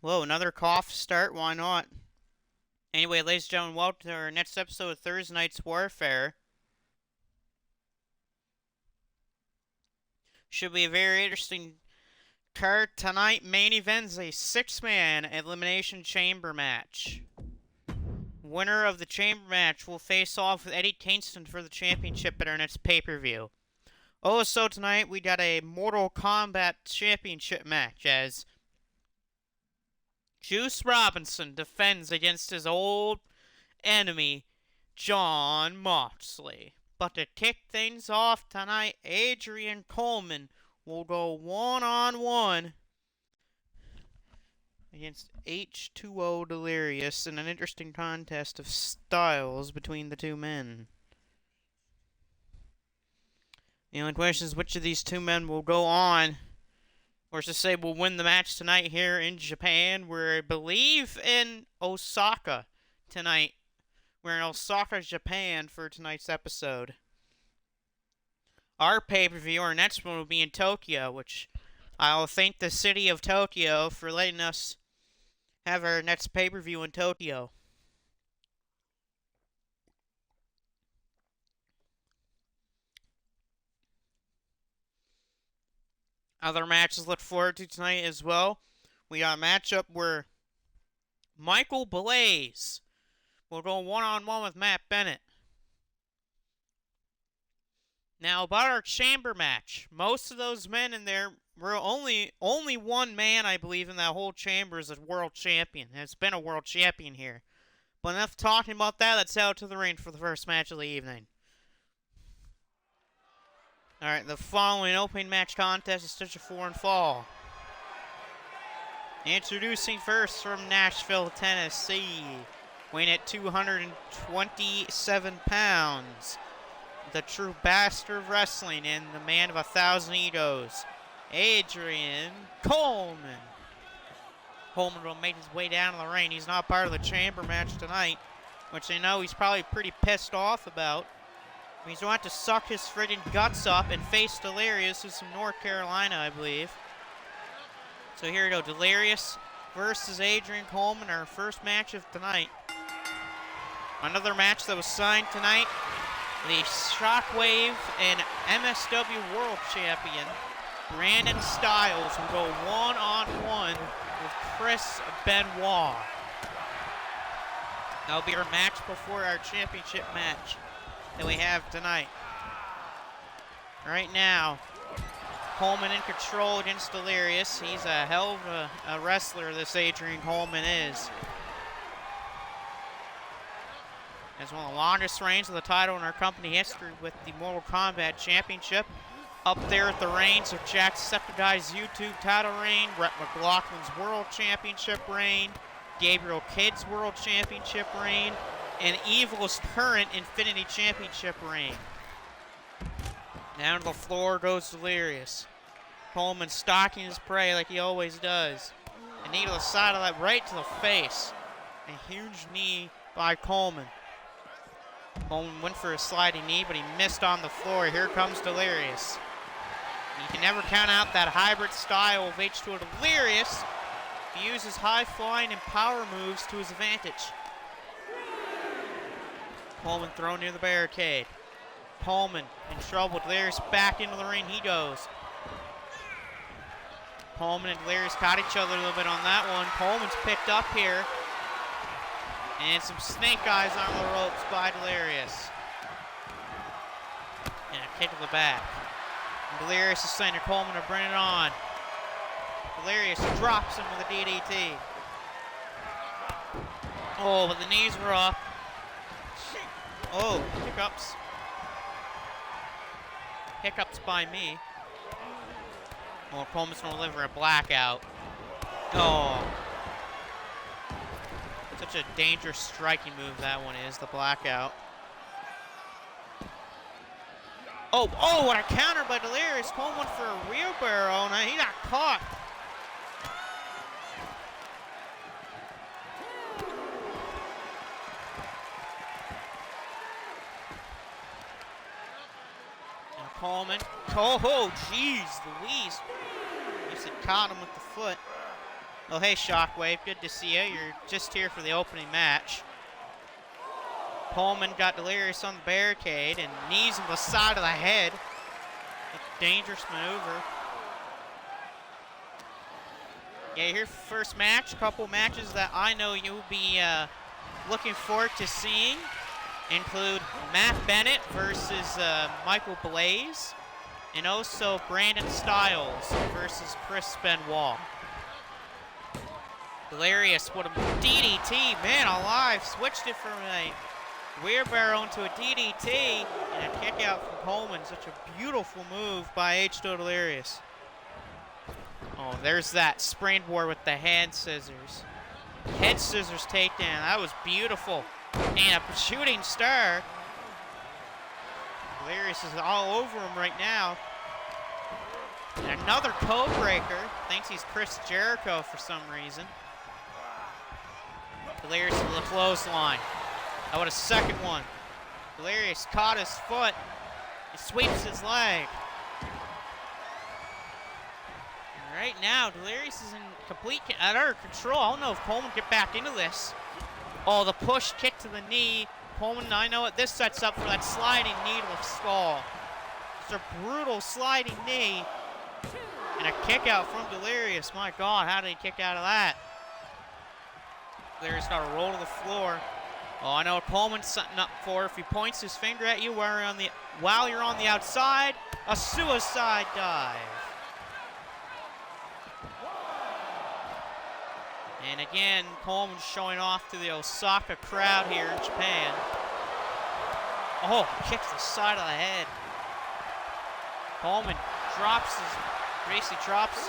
Whoa, another cough start? Why not? Anyway, ladies and gentlemen, welcome to our next episode of Thursday Night's Warfare. Should be a very interesting card tonight. Main event's a six-man elimination chamber match. Winner of the chamber match will face off with Eddie Kingston for the championship at our next pay-per-view. Also tonight, we got a Mortal Kombat championship match as Juice Robinson defends against his old enemy, Jon Moxley. But to kick things off tonight, Adrian Coleman will go one-on-one against H2O Delirious in an interesting contest of styles between the two men. The only question is which of these two men will go on, or to say will win the match tonight here in Japan. We're, I believe, in Osaka tonight. We're in Osaka, Japan for tonight's episode. Our pay-per-view, our next one, will be in Tokyo, which I'll thank the city of Tokyo for letting us have our next pay-per-view in Tokyo. Other matches to look forward to tonight as well. We got a matchup where Michael Blaze will go one-on-one with Matt Bennett. Now, about our chamber match, most of those men in there were only one man, I believe, in that whole chamber is a world champion. Has been a world champion here. But enough talking about that. Let's head out to the ring for the first match of the evening. Alright, the following opening match contest is such a foreign fall. Introducing first from Nashville, Tennessee, weighing at 227 pounds. The true bastard of wrestling and the man of 1,000 egos, Adrian Coleman. Coleman will make his way down to the ring. He's not part of the chamber match tonight, which I know he's probably pretty pissed off about. He's going to have to suck his friggin' guts up and face Delirious, who's from North Carolina, I believe. So here we go, Delirious versus Adrian Coleman, our first match of tonight. Another match that was signed tonight, the Shockwave and MSW World Champion, Brandon Styles, will go one-on-one with Chris Benoit. That'll be our match before our championship match that we have tonight. Right now, Coleman in control against Delirious. He's a hell of a wrestler, this Adrian Coleman is. Has one of the longest reigns of the title in our company history with the Mortal Kombat Championship. Up there at the reigns of Jacksepticeye's YouTube title reign, Brett McLaughlin's World Championship reign, Gabriel Kidd's World Championship reign, and Evil's current Infinity Championship reign. Down to the floor goes Delirious. Coleman stalking his prey like he always does. A knee to the side of that, right to the face. A huge knee by Coleman. Coleman went for a sliding knee, but he missed on the floor. Here comes Delirious. You can never count out that hybrid style of H2O Delirious. He uses high-flying and power moves to his advantage. Coleman thrown near the barricade. Coleman in trouble. Delirious back into the ring he goes. Coleman and Delirious caught each other a little bit on that one. Coleman's picked up here. And some snake eyes on the ropes by Delirious. And a kick to the back. And Delirious is saying to Coleman to bring it on. Delirious drops him with a DDT. Oh, but the knees were up. Oh, hiccups. Hiccups by me. Oh, Coleman's going to deliver a blackout. Oh. Such a dangerous striking move that one is, the blackout. Oh, what a counter by Delirious. Coleman went for a wheelbarrow, and he got caught. Coleman. Oh, jeez, Louise. He caught him with the foot. Well, hey, Shockwave, good to see you. You're just here for the opening match. Coleman got Delirious on the barricade and knees him the side of the head. A dangerous maneuver. Yeah, here for first match. A couple matches that I know you'll be looking forward to seeing include Matt Bennett versus Michael Blaze, and also Brandon Styles versus Chris Benoit. Delirious with a DDT, man alive, switched it from a wheelbarrow into a DDT, and a kick out from Coleman. Such a beautiful move by H2O Delirious. Oh, there's that springboard with the hand scissors. Head scissors takedown, that was beautiful. And a shooting star. Delirious is all over him right now. And another code breaker. Thinks he's Chris Jericho for some reason. Delirious with a clothesline. How about a second one? Delirious caught his foot. He sweeps his leg. And right now, Delirious is in complete utter control. I don't know if Coleman can get back into this. Oh, the push kick to the knee. Coleman, I know what this sets up for that sliding knee to the skull. It's a brutal sliding knee. And a kick out from Delirious. My God, how did he kick out of that? Delirious got a roll to the floor. Oh, I know what Coleman's setting up for. If he points his finger at you while you're on the outside, a suicide dive. And again, Coleman's showing off to the Osaka crowd here in Japan. Oh, kicks the side of the head. Coleman basically drops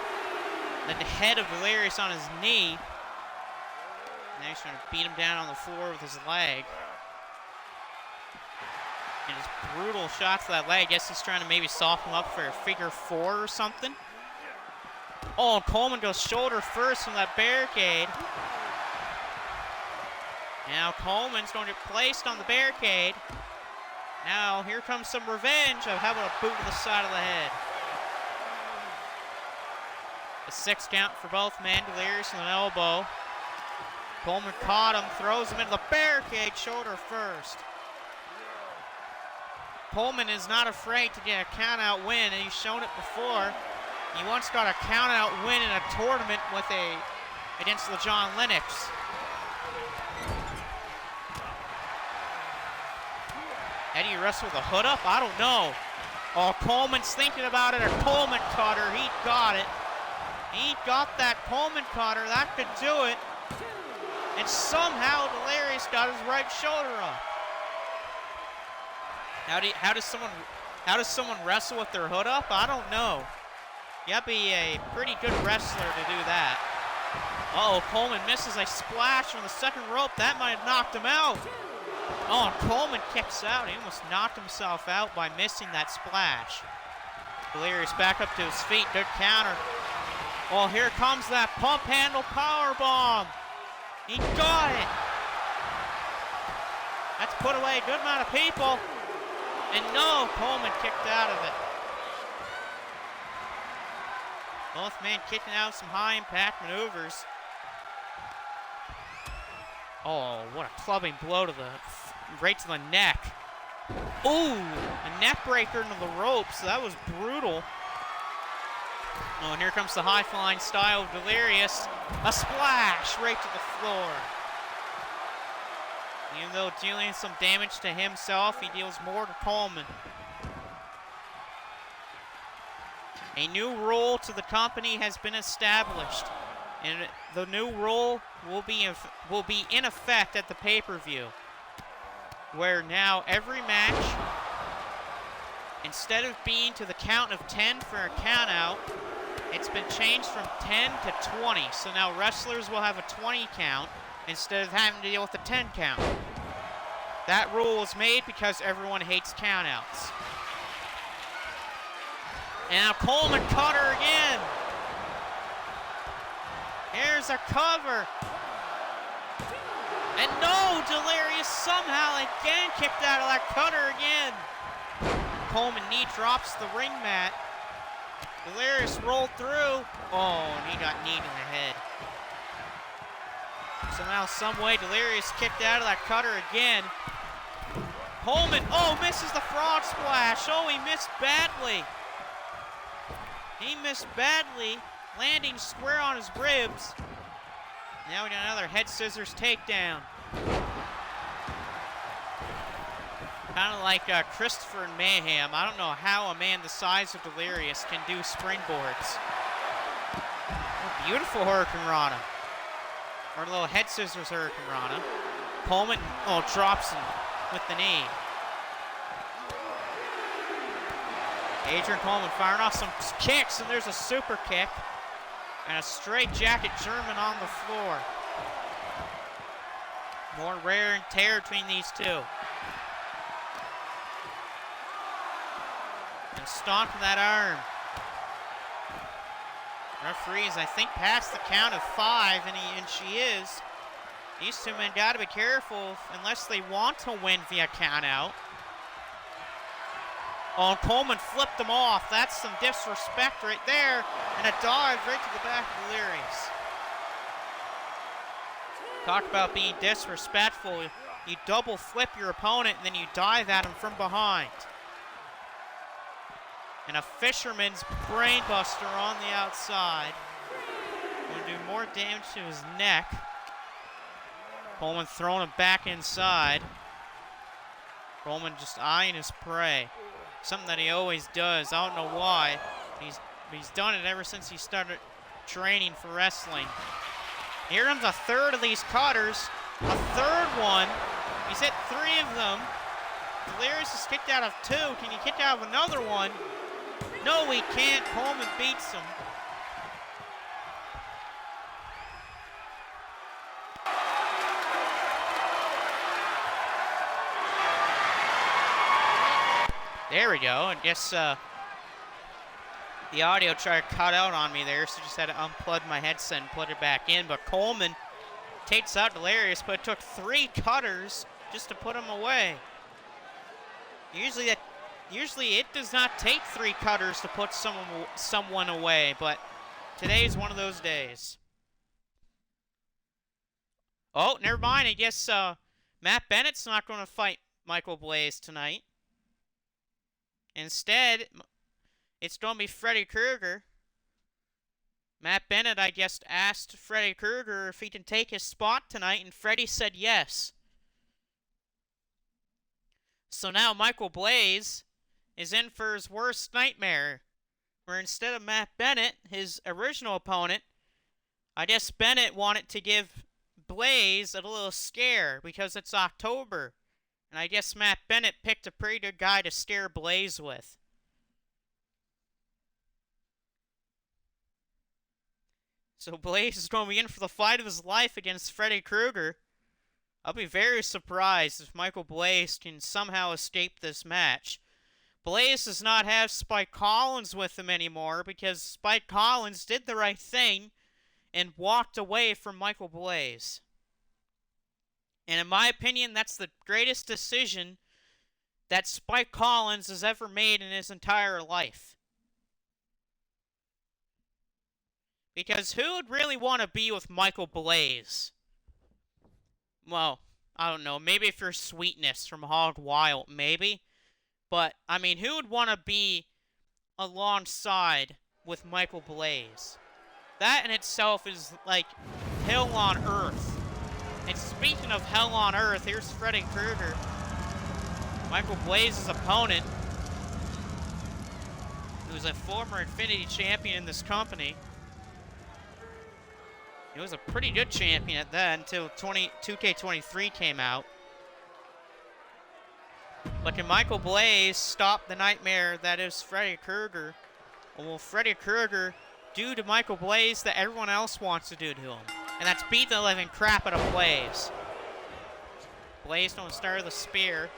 the head of Delirious on his knee. Now he's trying to beat him down on the floor with his leg. And his brutal shots to that leg. I guess he's trying to maybe soften him up for a figure four or something. Oh, Coleman goes shoulder first from that barricade. Now Coleman's going to get placed on the barricade. Now here comes some revenge. How about a boot to the side of the head? A 6 count for both men. Delirious with an elbow. Coleman caught him, throws him into the barricade, shoulder first. Coleman is not afraid to get a count-out win, and he's shown it before. He once got a count-out win in a tournament against LeJon Lennox. How do you wrestle with a hood up? I don't know. Oh, Coleman's thinking about it. A Coleman cutter. He got it. He got that Coleman cutter. That could do it. And somehow Delirious got his right shoulder up. How does someone wrestle with their hood up? I don't know. You have to be a pretty good wrestler to do that. Uh-oh, Coleman misses a splash from the second rope. That might have knocked him out. Oh, and Coleman kicks out. He almost knocked himself out by missing that splash. Delirious back up to his feet. Good counter. Oh, here comes that pump handle power bomb. He got it. That's put away a good amount of people. And no, Coleman kicked out of it. Both men kicking out some high impact maneuvers. Oh, what a clubbing blow right to the neck. Ooh, a neck breaker into the ropes. That was brutal. Oh, and here comes the high flying style of Delirious. A splash right to the floor. Even though dealing some damage to himself, he deals more to Coleman. A new rule to the company has been established, and the new rule will be in effect at the pay-per-view, where now every match, instead of being to the count of 10 for a count-out, it's been changed from 10 to 20. So now wrestlers will have a 20 count instead of having to deal with a 10 count. That rule was made because everyone hates countouts. And now Coleman caught her again. Here's a cover. And no, Delirious somehow again kicked out of that cutter again. Coleman knee drops the ring mat. Delirious rolled through. Oh, and he got kneed in the head. Somehow, some way, Delirious kicked out of that cutter again. Coleman, oh, misses the frog splash. Oh, he missed badly. He missed badly, landing square on his ribs. Now we got another head scissors takedown. Kind of like Christopher and Mayhem. I don't know how a man the size of Delirious can do springboards. Oh, beautiful Hurricane Rana. Or a little head scissors Hurricane Rana. Coleman, oh, drops him with the knee. Adrian Coleman firing off some kicks, and there's a super kick. And a straight jacket German on the floor. More wear and tear between these two. And stomping that arm. Referees, I think, past the count of 5, and she is. These two men got to be careful unless they want to win via count out. Oh, and Coleman flipped them off. That's some disrespect right there. And a dive right to the back of Delirious. Talk about being disrespectful. You double flip your opponent and then you dive at him from behind. And a fisherman's brainbuster on the outside. Going to do more damage to his neck. Coleman throwing him back inside. Coleman just eyeing his prey. Something that he always does. I don't know why. He's done it ever since he started training for wrestling. Here comes a third of these cutters. A third one. He's hit 3 of them. Delirious is kicked out of 2. Can he kick out of another one? No, he can't. Coleman beats him. There we go. I guess the audio tried to cut out on me there, so just had to unplug my headset and put it back in. But Coleman takes out Delirious, but it took 3 cutters just to put him away. Usually it does not take 3 cutters to put someone away, but today's one of those days. Oh, never mind. I guess Matt Bennett's not going to fight Michael Blaze tonight. Instead, it's going to be Freddy Krueger. Matt Bennett, I guess, asked Freddy Krueger if he can take his spot tonight, and Freddy said yes. So now Michael Blaze is in for his worst nightmare, where instead of Matt Bennett, his original opponent, I guess Bennett wanted to give Blaze a little scare because it's October. And I guess Matt Bennett picked a pretty good guy to scare Blaze with. So Blaze is going to be in for the fight of his life against Freddy Krueger. I'll be very surprised if Michael Blaze can somehow escape this match. Blaze does not have Spike Collins with him anymore because Spike Collins did the right thing and walked away from Michael Blaze. And in my opinion, that's the greatest decision that Spike Collins has ever made in his entire life. Because who would really want to be with Michael Blaze? Well, I don't know. Maybe if you're Sweetness from Hog Wild, maybe. But, I mean, who would want to be alongside with Michael Blaze? That in itself is like hell on earth. And speaking of hell on earth, here's Freddy Krueger, Michael Blaze's opponent, who's a former Infinity champion in this company. He was a pretty good champion at that until 2K23 came out. But can Michael Blaze stop the nightmare that is Freddy Krueger? Or will Freddy Krueger do to Michael Blaze that everyone else wants to do to him? And that's beat the living crap out of Blaze. Blaze don't start the spear.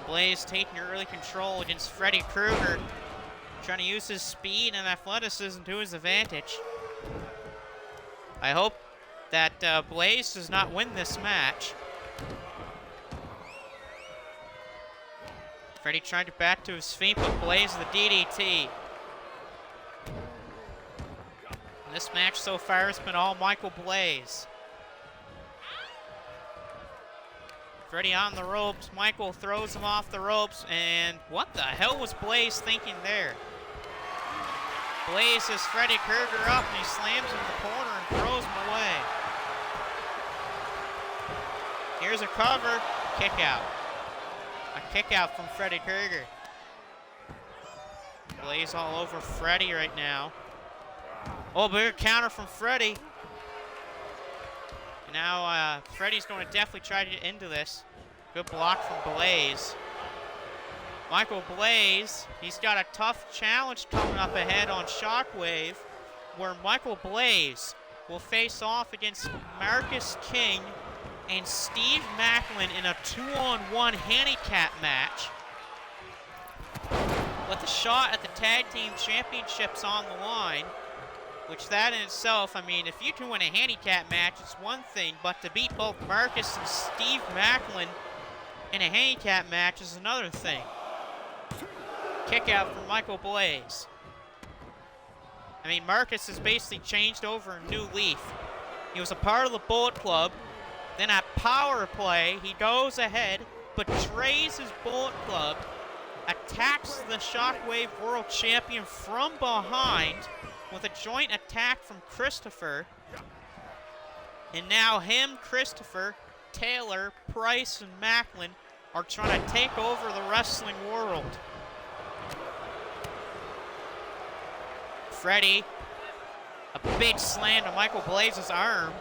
Blaze taking early control against Freddy Krueger. Trying to use his speed and athleticism to his advantage. I hope that Blaze does not win this match. Freddy trying to back to his feet, but Blaze the DDT. This match so far has been all Michael Blaze. Freddie on the ropes. Michael throws him off the ropes. And what the hell was Blaze thinking there? Blaze has Freddy Krueger up and he slams him in the corner and throws him away. Here's a cover. Kick out. A kick out from Freddy Krueger. Blaze all over Freddy right now. Oh, big counter from Freddy. Now Freddy's going to definitely try to get into this. Good block from Blaze. Michael Blaze, he's got a tough challenge coming up ahead on Shockwave, where Michael Blaze will face off against Marcus King and Steve Macklin in a 2-on-1 handicap match, with a shot at the Tag Team Championships on the line, which that in itself, I mean, if you can win a handicap match, it's one thing, but to beat both Marcus and Steve Macklin in a handicap match is another thing. Kick out from Michael Blaze. I mean, Marcus has basically changed over a new leaf. He was a part of the Bullet Club, then at Power Play, he goes ahead, betrays his Bullet Club, attacks the Shockwave World Champion from behind with a joint attack from Christopher. And now him, Christopher, Taylor, Price, and Macklin are trying to take over the wrestling world. Freddy, a big slam to Michael Blaze's arm.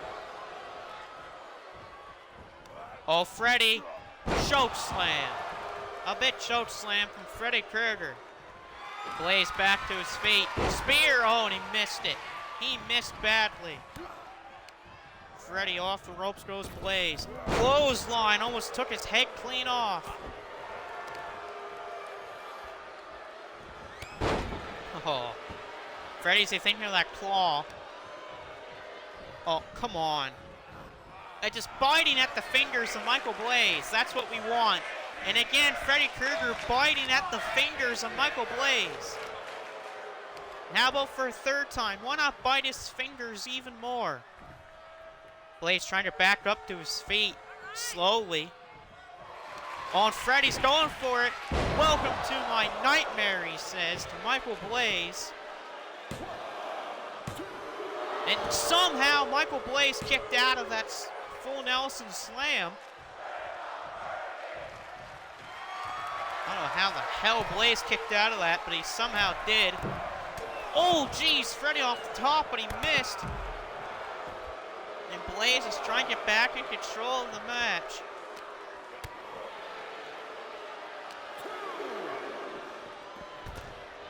Oh, Freddy, choke slam. A big choke slam from Freddy Krueger. Blaze back to his feet. Spear, oh, and he missed it. He missed badly. Freddy off the ropes goes Blaze. Clothesline, almost took his head clean off. Oh. Freddy's thinking of that claw. Oh, come on. Just biting at the fingers of Michael Blaze. That's what we want. And again, Freddy Krueger biting at the fingers of Michael Blaze. How about for a third time? Why not bite his fingers even more? Blaze trying to back up to his feet slowly. Oh, and Freddy's going for it. Welcome to my nightmare, he says to Michael Blaze. And somehow Michael Blaze kicked out of that full Nelson slam. I don't know how the hell Blaze kicked out of that, but he somehow did. Oh, geez, Freddy off the top, but he missed. And Blaze is trying to get back in control of the match.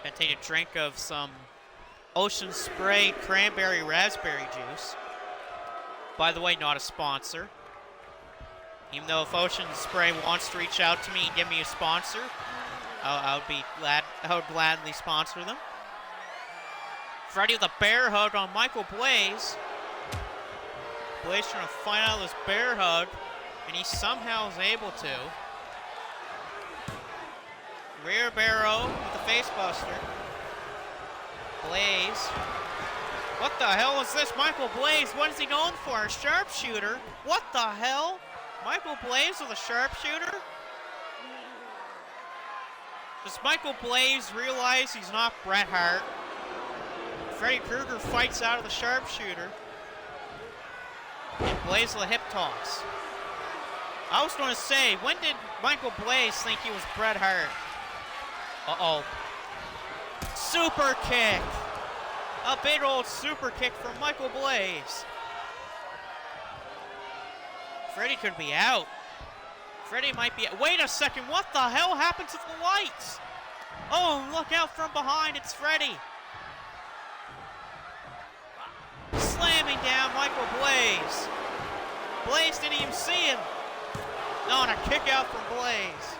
Gonna take a drink of some Ocean Spray Cranberry Raspberry Juice. By the way, not a sponsor. Even though if Ocean Spray wants to reach out to me and give me a sponsor, I would gladly sponsor them. Freddy with a bear hug on Michael Blaze. Blaze trying to find out this bear hug, and he somehow is able to. Rear barrow with the face buster. Blaze. What the hell is this? Michael Blaze, what is he going for? A sharpshooter? What the hell? Michael Blaze with a sharpshooter? Does Michael Blaze realize he's not Bret Hart? Freddy Krueger fights out of the sharpshooter. And Blaze with a hip toss. I was going to say, when did Michael Blaze think he was Bret Hart? Uh-oh. Super kick. A big old super kick from Michael Blaze. Freddy could be out. Freddy might be out. Wait a second, what the hell happened to the lights? Oh, look out from behind, it's Freddy. Slamming down Michael Blaze. Blaze didn't even see him. No, and a kick out from Blaze.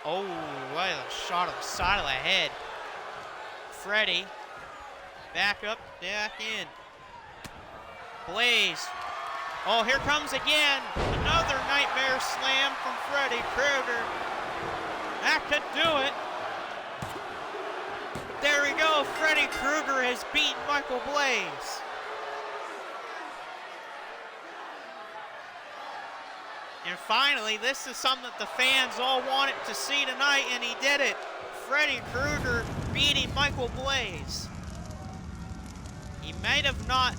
Oh, what a shot on the side of the head. Freddy, back up, back in. Blaze. Oh, here comes again. Another nightmare slam from Freddy Krueger. That could do it. There we go. Freddy Krueger has beaten Michael Blaze. And finally, this is something that the fans all wanted to see tonight, and he did it. Freddy Krueger beating Michael Blaze. He might have not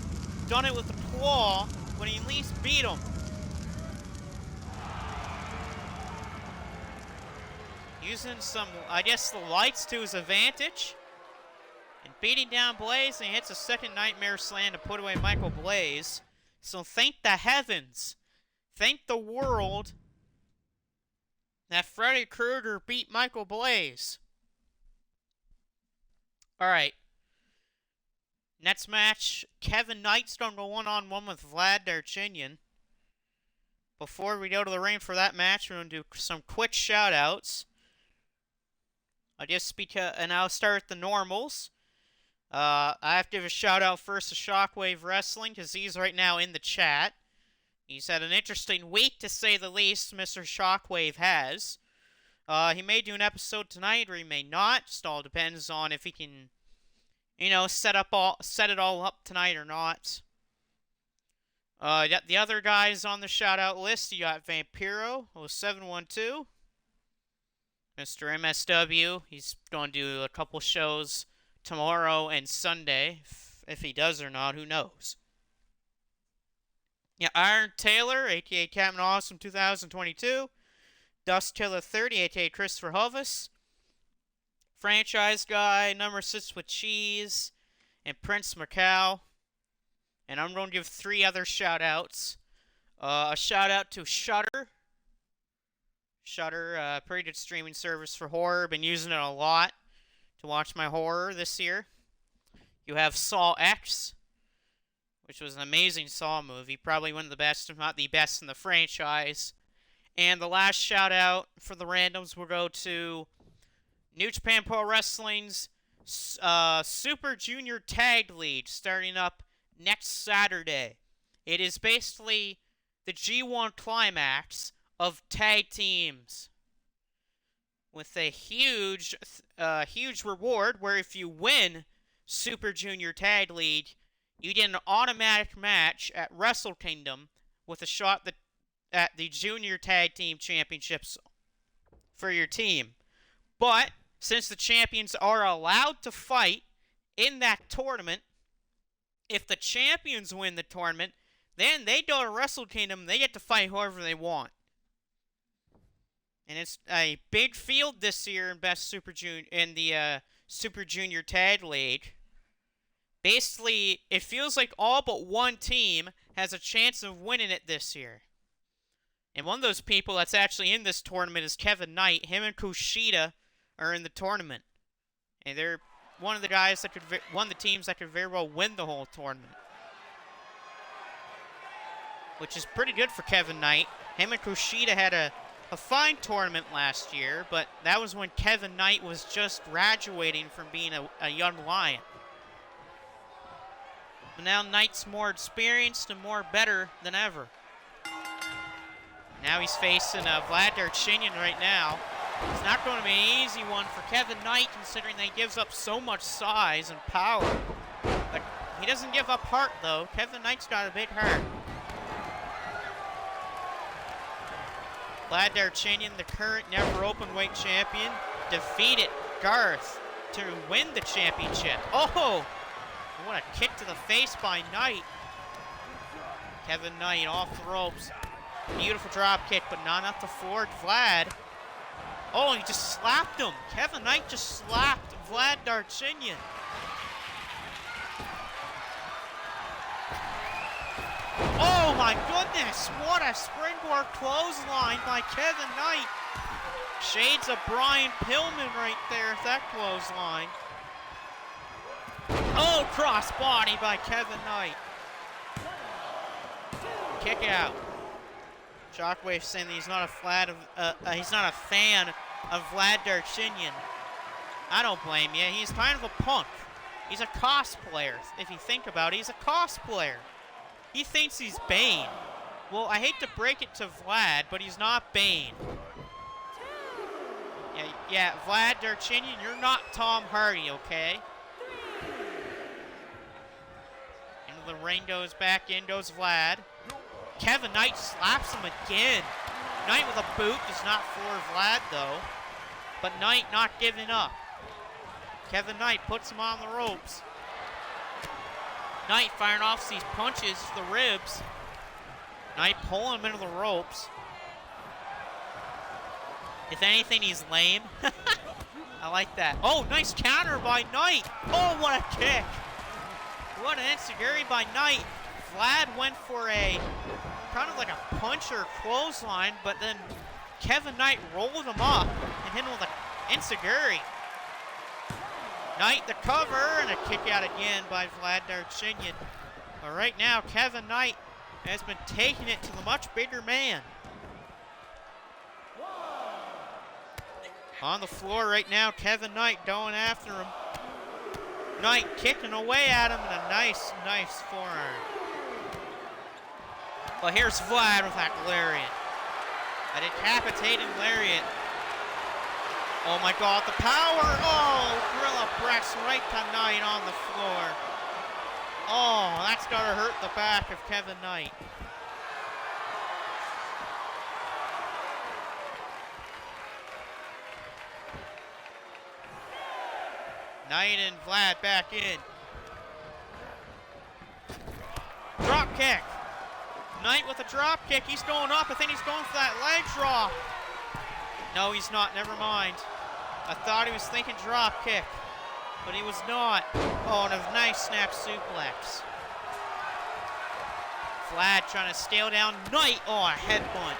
done it with a claw, but he at least beat him. Using some, I guess, the lights to his advantage. And beating down Blaze, and he hits a second Nightmare Slam to put away Michael Blaze. So thank the heavens, thank the world, that Freddy Krueger beat Michael Blaze. Alright. Next match, Kevin Knight's going to go one-on-one with Vlad Darchinyan. Before we go to the ring for that match, we're going to do some quick shout-outs. And I'll start with the normals. I have to give a shout-out first to Shockwave Wrestling, because he's right now in the chat. He's had an interesting week, to say the least, Mr. Shockwave has. He may do an episode tonight, or he may not. Just all depends on if he can, you know, set it all up tonight or not. You got the other guys on the shout-out list. You got Vampiro, 0712. Mr. MSW, he's going to do a couple shows tomorrow and Sunday. If he does or not, who knows. Yeah, Iron Taylor, a.k.a. Captain Awesome 2022. Dust Killer 30, a.k.a. Christopher Hovis. Franchise Guy, Number 6 with Cheese, and Prince Macau. And I'm going to give 3 other shout-outs. A shout-out to Shudder. Shudder, pretty good streaming service for horror. Been using it a lot to watch my horror this year. You have Saw X, which was an amazing Saw movie. Probably one of the best, if not the best, in the franchise. And the last shout-out for the randoms will go to New Japan Pro Wrestling's Super Junior Tag League, starting up next Saturday. It is basically the G1 climax of tag teams, with a huge reward where if you win Super Junior Tag League, you get an automatic match at Wrestle Kingdom with a shot at the Junior Tag Team Championships for your team. But since the champions are allowed to fight in that tournament, if the champions win the tournament, then they go to Wrestle Kingdom. They get to fight whoever they want. And it's a big field this year in the Super Junior Tag League. Basically, it feels like all but one team has a chance of winning it this year. And one of those people that's actually in this tournament is Kevin Knight. Him and Kushida are in the tournament. And they're one of the guys that one of the teams that could very well win the whole tournament. Which is pretty good for Kevin Knight. Him and Kushida had a fine tournament last year, but that was when Kevin Knight was just graduating from being a young lion. But now Knight's more experienced and more better than ever. Now he's facing Vlad Darchinyan right now. It's not going to be an easy one for Kevin Knight, considering that he gives up so much size and power. But he doesn't give up heart, though. Kevin Knight's got a big heart. Vlad Darchinyan, the current never openweight champion, defeated Garth to win the championship. Oh! What a kick to the face by Knight. Kevin Knight off the ropes. Beautiful drop kick, but not enough to forward Vlad. Oh, he just slapped him. Kevin Knight just slapped Vlad Darchinyan. Oh my goodness, what a springboard clothesline by Kevin Knight. Shades of Brian Pillman right there at that clothesline. Oh, crossbody by Kevin Knight. Kick out. Shockwave saying that he's not a fan of Vlad Darchinyan. I don't blame you. He's kind of a punk. He's a cosplayer. If you think about it, he's a cosplayer. He thinks he's Bane. Well, I hate to break it to Vlad, but he's not Bane. Yeah, Yeah, Vlad Darchinyan, you're not Tom Hardy, okay? Into the ring goes back in, goes Vlad. Kevin Knight slaps him again. Knight with a boot does not floor Vlad, though. But Knight not giving up. Kevin Knight puts him on the ropes. Knight firing off these punches to the ribs. Knight pulling him into the ropes. If anything, he's lame. I like that. Oh, nice counter by Knight. Oh, what a kick. What an enziguri by Knight. Vlad went for a kind of like a punch or a clothesline, but then Kevin Knight rolled him up and hit him with an enziguri. Knight the cover and a kick out again by Vlad Darchinyan. But right now, Kevin Knight has been taking it to the much bigger man. On the floor right now, Kevin Knight going after him. Knight kicking away at him and a nice, nice forearm. Well, here's Vlad with that lariat. A decapitating lariat. Oh my God, the power! Oh, gorilla press right to Knight on the floor. Oh, that's gotta hurt the back of Kevin Knight. Knight and Vlad back in. Drop kick. Knight with a drop kick. He's going up. I think he's going for that leg drop. No, he's not. Never mind. I thought he was thinking drop kick, but he was not. Oh, and a nice snap suplex. Vlad trying to steal down Knight. Oh, a headbutt.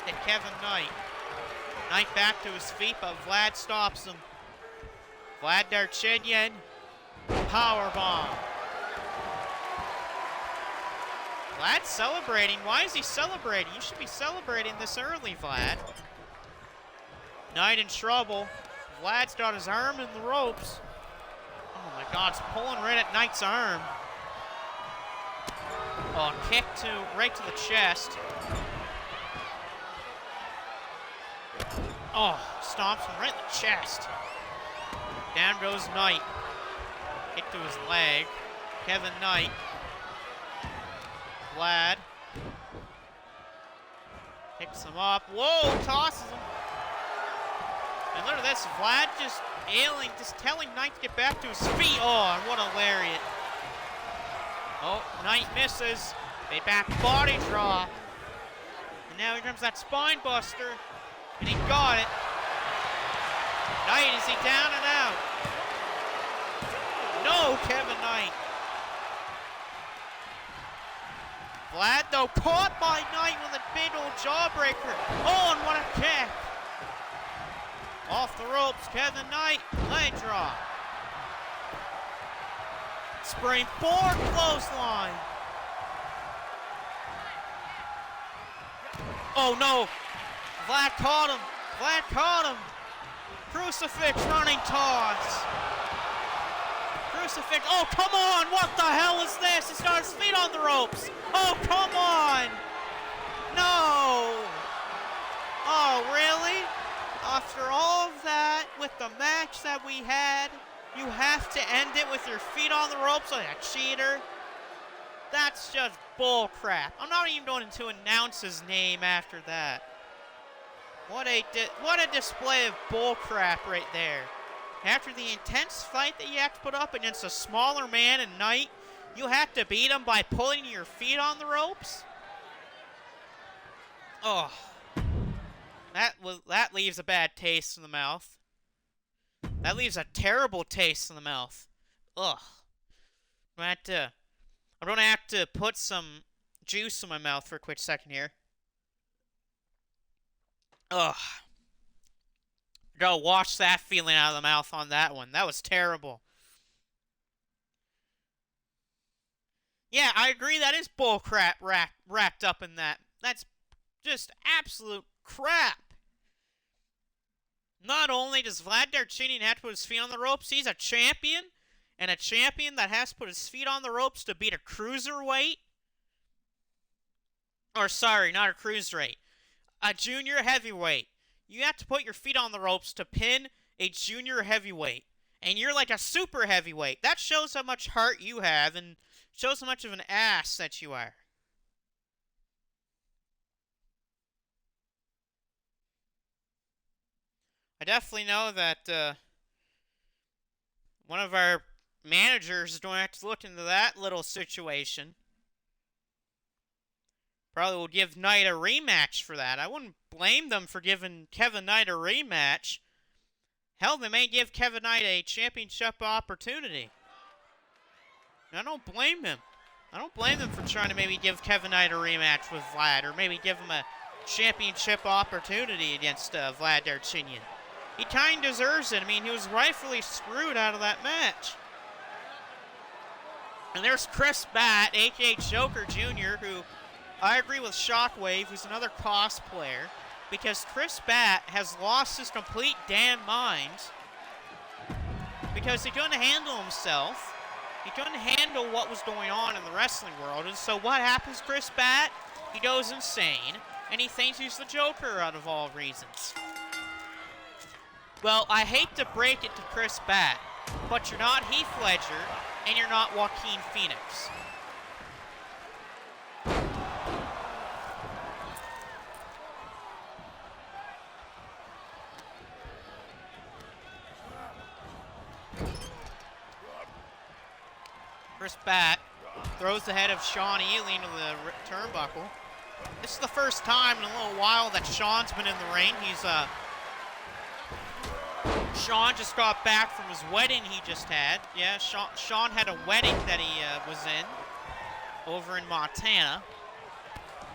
Hit Kevin Knight. Knight back to his feet, but Vlad stops him. Vlad Darchinyan, powerbomb. Vlad's celebrating. Why is he celebrating? You should be celebrating this early, Vlad. Knight in trouble. Vlad's got his arm in the ropes. Oh my God, it's pulling right at Knight's arm. Oh, kick right to the chest. Oh, stomps him right in the chest. Down goes Knight. Kick to his leg. Kevin Knight. Vlad. Picks him up. Whoa, tosses him. And look at this. Vlad just ailing, just telling Knight to get back to his feet. Oh, and what a lariat. Oh, Knight misses. A back body drop. And now here comes that spine buster. And he got it. Knight, is he down and out? No, Kevin Knight. Vlad, though, caught by Knight with a big old jawbreaker. Oh, and what a kick. Off the ropes, Kevin Knight, leg drop. Springboard clothesline. Oh, no. Vlad caught him. Vlad caught him. Crucifix running toss. Crucifix. Oh, come on. What the hell is this? He's got his feet on the ropes. Oh, come on. No. Oh, really? After all of that, with the match that we had, you have to end it with your feet on the ropes like a cheater? That's just bull crap. I'm not even going to announce his name after that. What a display of bull crap right there. After the intense fight that you have to put up against a smaller man and Knight, you have to beat him by pulling your feet on the ropes? Oh. That leaves a bad taste in the mouth. That leaves a terrible taste in the mouth. Ugh. I'm gonna have to put some juice in my mouth for a quick second here. Ugh. Go wash that feeling out of the mouth on that one. That was terrible. Yeah, I agree. That is bull crap wrapped up in that. That's just absolute crap. Not only does Vlad Darchinyan have to put his feet on the ropes, he's a champion, and a champion that has to put his feet on the ropes to beat a cruiserweight. Or sorry, not a cruiserweight. A junior heavyweight. you have to put your feet on the ropes to pin a junior heavyweight. And you're like a super heavyweight. That shows how much heart you have and shows how much of an ass that you are. I definitely know that one of our managers is going to have to look into that little situation. Probably will give Knight a rematch for that. I wouldn't blame them for giving Kevin Knight a rematch. Hell, they may give Kevin Knight a championship opportunity. I don't blame him. I don't blame them for trying to maybe give Kevin Knight a rematch with Vlad, or maybe give him a championship opportunity against Vlad Darchinyan. He kind of deserves it. I mean, he was rightfully screwed out of that match. And there's Chris Batt, a.k.a. Joker Jr., who I agree with Shockwave, who's another cosplayer, because Chris Batt has lost his complete damn mind because he couldn't handle himself. He couldn't handle what was going on in the wrestling world. And so what happens, Chris Batt? He goes insane, and he thinks he's the Joker out of all reasons. Well, I hate to break it to Chris Batt, but you're not Heath Ledger, and you're not Joaquin Phoenix. Chris Batt throws the head of Sean Ely into the turnbuckle. This is the first time in a little while that Sean's been in the ring. Sean just got back from his wedding he just had. Yeah, Sean had a wedding that he was in over in Montana.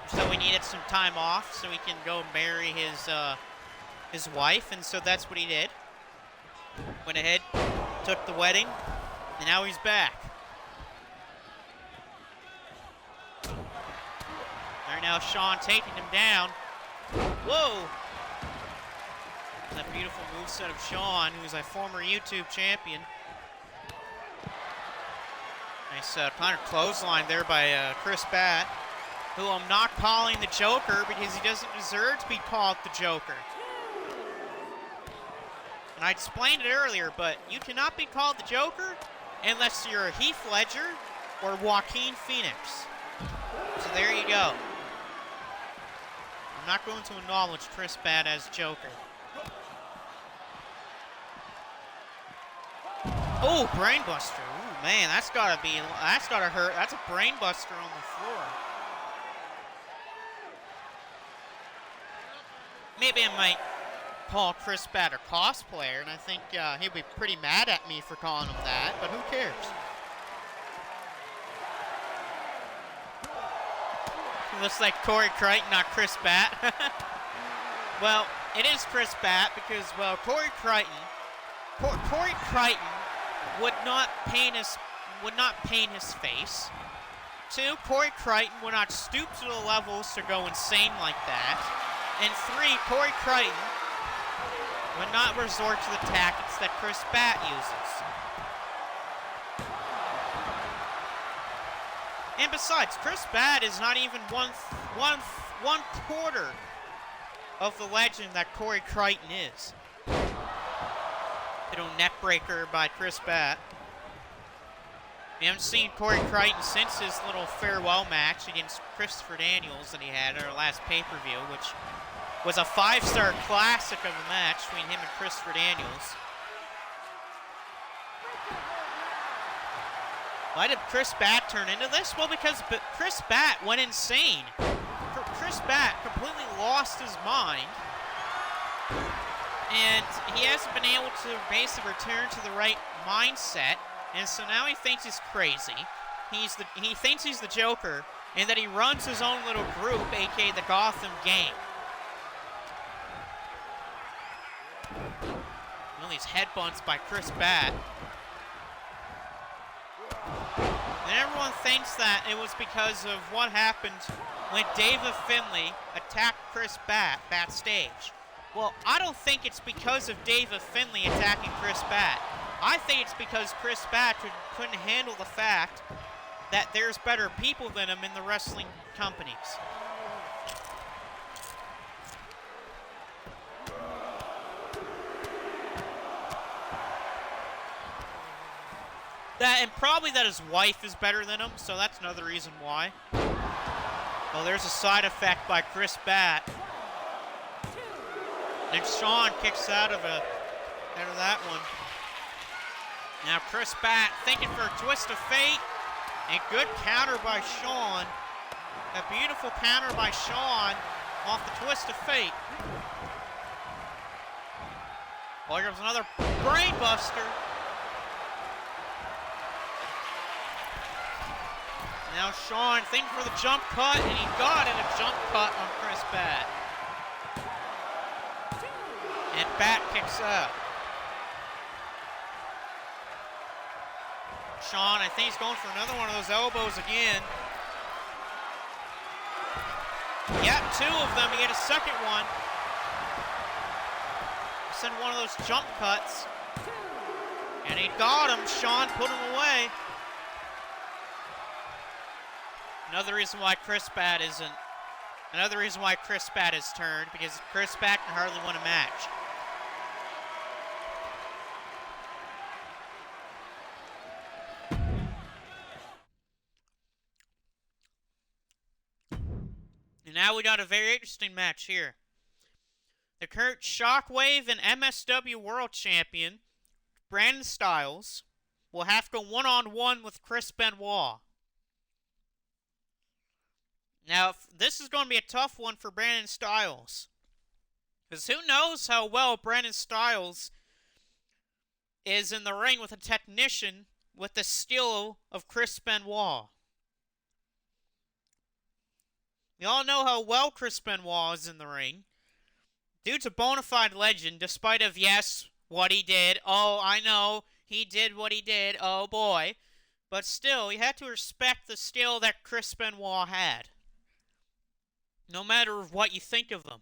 So he needed some time off so he can go marry his wife, and so that's what he did. Went ahead, took the wedding, and now he's back. Right now, Sean taking him down. Whoa! That beautiful moveset of Sean, who's a former YouTube champion. Nice kind of clothesline there by Chris Batt, who I'm not calling the Joker because he doesn't deserve to be called the Joker. And I explained it earlier, but you cannot be called the Joker unless you're Heath Ledger or Joaquin Phoenix. So there you go. I'm not going to acknowledge Chris Batt as Joker. Oh, brainbuster. Ooh, man, that's gotta hurt. That's a brainbuster on the floor. Maybe I might call Chris Batt a cosplayer, and I think he'll be pretty mad at me for calling him that, but who cares? He looks like Corey Crichton, not Chris Batt. Well, it is Chris Batt because, well, Corey Crichton would not paint his face. 2, Corey Crichton would not stoop to the levels to go insane like that. And 3, Corey Crichton would not resort to the tactics that Chris Batt uses. And besides, Chris Batt is not even one quarter of the legend that Corey Crichton is. Little neck breaker by Chris Batt. We haven't seen Corey Crichton since his little farewell match against Christopher Daniels that he had at our last pay-per-view, which was a 5-star classic of a match between him and Christopher Daniels. Why did Chris Batt turn into this? Well, because Chris Batt went insane. Chris Batt completely lost his mind. And he hasn't been able to basically return to the right mindset. And so now he thinks he's crazy. He thinks he's the Joker. And that he runs his own little group, a.k.a. the Gotham Gang. All these headbutts by Chris Batt. And everyone thinks that it was because of what happened when David Finlay attacked Chris Batt backstage. Well, I don't think it's because of David Finlay attacking Chris Batt. I think it's because Chris Batt couldn't handle the fact that there's better people than him in the wrestling companies. That, and probably that his wife is better than him, so that's another reason why. Oh, there's a side effect by Chris Batt. And Sean kicks out of that one. Now Chris Batt thinking for a twist of fate. And good counter by Sean. A beautiful counter by Sean off the twist of fate. Oh, here comes another brain buster. Now Sean thinking for the jump cut, and he got it, a jump cut on Chris Batt. And Batt kicks out. Sean, I think he's going for another one of those elbows again. Yep, 2 of them. He get a second one. Send one of those jump cuts. And he got him. Sean put him away. Another reason why Chris Batt has turned, because Chris Batt can hardly win a match. And now we got a very interesting match here. The current Shockwave and MSW World Champion, Brandon Styles, will have to go one-on-one with Chris Benoit. Now, this is going to be a tough one for Brandon Styles. Because who knows how well Brandon Styles is in the ring with a technician with the skill of Chris Benoit. We all know how well Chris Benoit is in the ring. Dude's a bona fide legend, despite of, yes, what he did. Oh, I know, he did what he did, oh boy. But still, you had to respect the skill that Chris Benoit had. No matter what you think of them.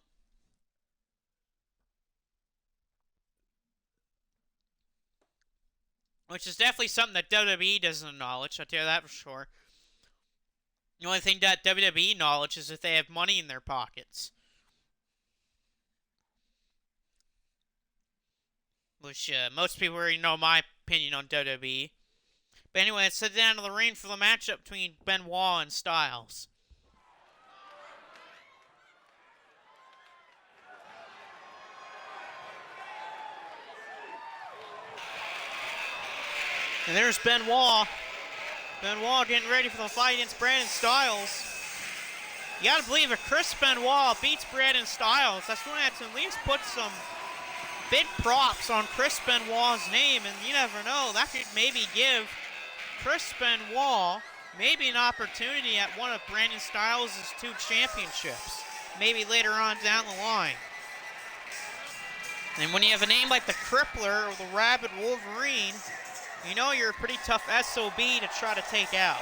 Which is definitely something that WWE doesn't acknowledge, I'll tell you that for sure. The only thing that WWE acknowledges is if they have money in their pockets. Which, most people already know my opinion on WWE. But anyway, let's sit down to the ring for the matchup between Benoit and Styles. And there's Benoit. Benoit getting ready for the fight against Brandon Styles. You gotta believe if Chris Benoit beats Brandon Styles, that's going to have to at least put some big props on Chris Benoit's name. And you never know, that could maybe give Chris Benoit maybe an opportunity at one of Brandon Styles' 2 championships. Maybe later on down the line. And when you have a name like the Crippler or the Rabid Wolverine, you know you're a pretty tough SOB to try to take out.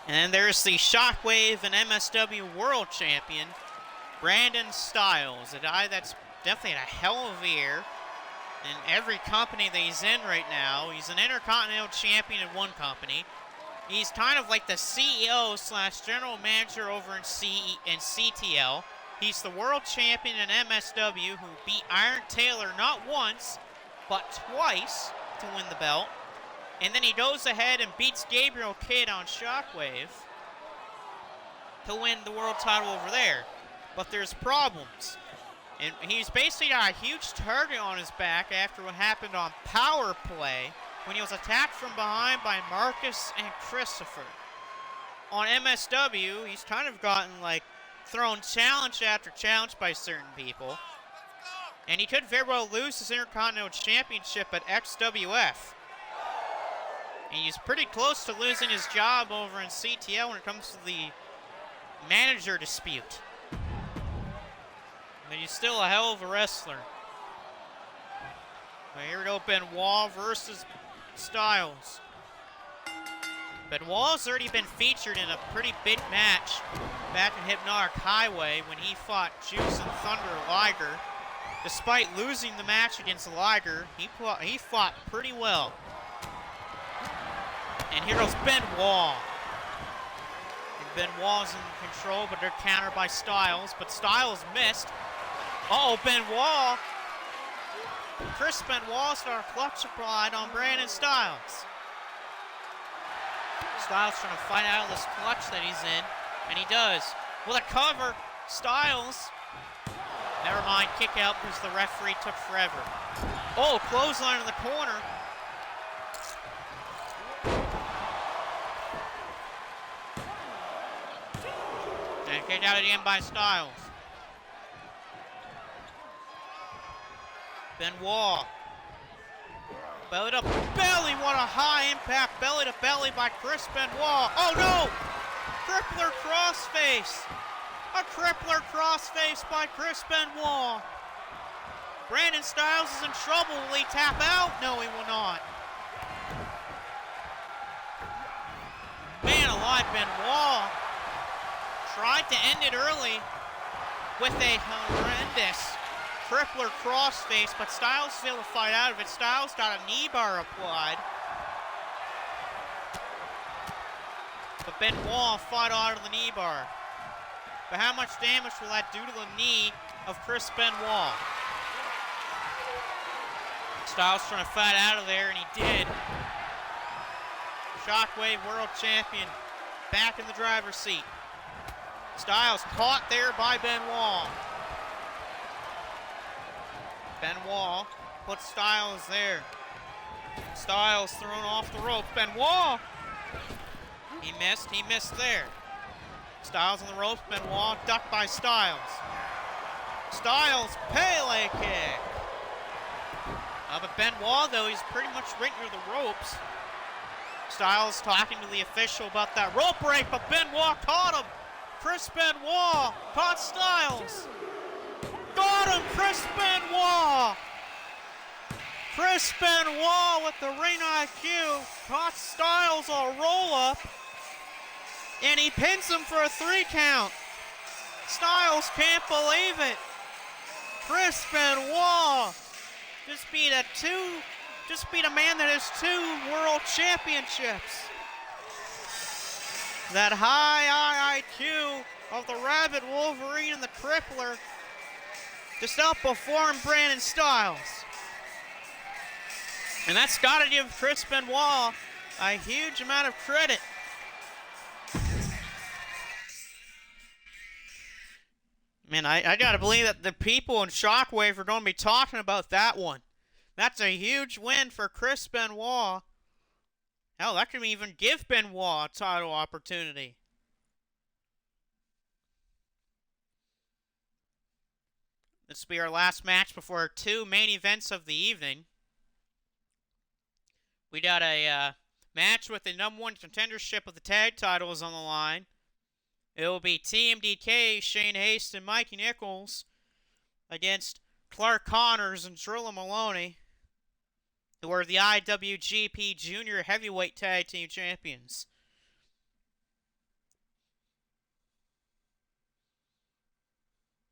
And then there's the Shockwave and MSW World Champion, Brandon Styles, a guy that's definitely in a hell of a year in every company that he's in right now. He's an Intercontinental Champion in one company. He's kind of like the CEO / General Manager over in CTL. He's the World Champion in MSW who beat Iron Taylor not once, but twice to win the belt. And then he goes ahead and beats Gabriel Kidd on Shockwave to win the world title over there. But there's problems. And he's basically got a huge target on his back after what happened on Power Play when he was attacked from behind by Marcus and Christopher. On MSW, he's kind of gotten like thrown challenge after challenge by certain people. And he could very well lose his Intercontinental Championship at XWF. And he's pretty close to losing his job over in CTL when it comes to the manager dispute. But he's still a hell of a wrestler. Well, here we go, Benoit versus Styles. Benoit's already been featured in a pretty big match back in Hypnotic Highway when he fought Juice and Thunder Liger. Despite losing the match against Liger, he fought pretty well. And here goes Benoit. And Benoit's in control, but they're countered by Styles. But Styles missed. Uh-oh, Benoit. Chris Benoit started clutch applied on Brandon Styles. Styles trying to fight out of this clutch that he's in, and he does. With a cover, Styles. Never mind, kick out because the referee took forever. Oh, clothesline in the corner. And kicked out again by Styles. Benoit. Belly to belly, what a high impact belly to belly by Chris Benoit. Oh no! Crippler crossface. A crippler crossface by Chris Benoit. Brandon Styles is in trouble. Will he tap out? No, he will not. Man alive, Benoit tried to end it early with a horrendous crippler crossface, but Styles failed to fight out of it. Styles got a knee bar applied. But Benoit fought out of the knee bar. But how much damage will that do to the knee of Chris Benoit? Styles trying to fight out of there, and he did. Shockwave World Champion back in the driver's seat. Styles caught there by Benoit. Benoit puts Styles there. Styles thrown off the rope. Benoit! He missed there. Styles on the ropes, Benoit ducked by Styles. Styles, Pele kick. But Benoit, though, he's pretty much right near the ropes. Styles talking to the official about that rope break, but Benoit caught him. Chris Benoit caught Styles. Got him, Chris Benoit. Chris Benoit with the ring IQ caught Styles on a roll-up, and he pins him for a 3 count. Styles can't believe it. Chris Benoit just beat a man that has 2 world championships. That high IQ of the Rabid Wolverine and the Crippler just outperformed Brandon Styles. And that's got to give Chris Benoit a huge amount of credit. Man, I got to believe that the people in Shockwave are going to be talking about that one. That's a huge win for Chris Benoit. Hell, that could even give Benoit a title opportunity. This will be our last match before our 2 main events of the evening. We got a match with the #1 contendership of the tag titles on the line. It will be TMDK, Shane Haste, and Mikey Nichols against Clark Connors and Drilla Maloney, who are the IWGP Junior Heavyweight Tag Team Champions.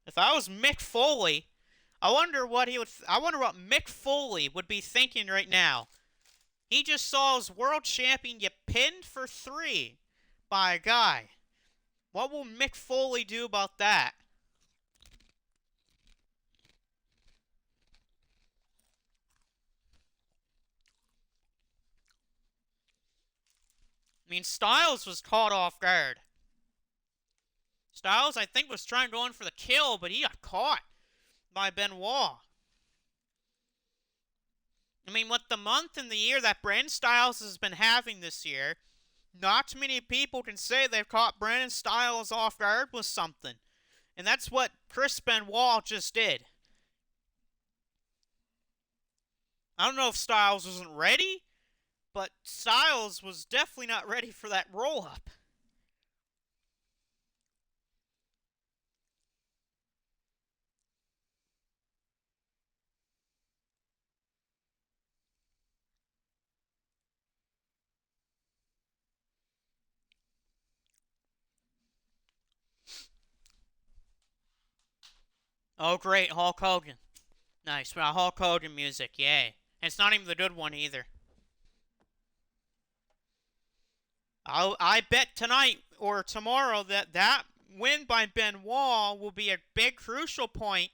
If I was Mick Foley, I wonder what Mick Foley would be thinking right now. He just saw his world champion get pinned for 3 by a guy. What will Mick Foley do about that? I mean, Styles was caught off guard. Styles, I think, was trying to go in for the kill, but he got caught by Benoit. I mean, with the month and the year that Brandon Styles has been having this year, not too many people can say they've caught Brandon Styles off guard with something. And that's what Chris Benoit just did. I don't know if Styles wasn't ready, but Styles was definitely not ready for that roll-up. Oh, great, Hulk Hogan. Nice, well, Hulk Hogan music, yay. And it's not even the good one either. I bet tonight or tomorrow that win by Benoit will be a big crucial point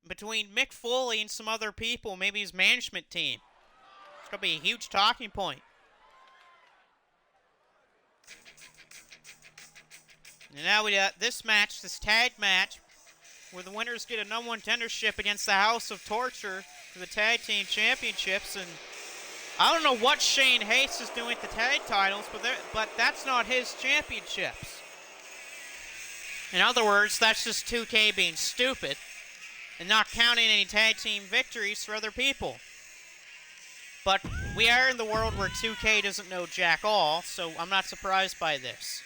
between Mick Foley and some other people, maybe his management team. It's going to be a huge talking point. And now we got this match, this tag match, where the winners get a #1 contendership against the House of Torture for the tag team championships. And I don't know what Shane Haste is doing with the tag titles, but that's not his championships. In other words, that's just 2K being stupid and not counting any tag team victories for other people. But we are in the world where 2K doesn't know jack all, so I'm not surprised by this.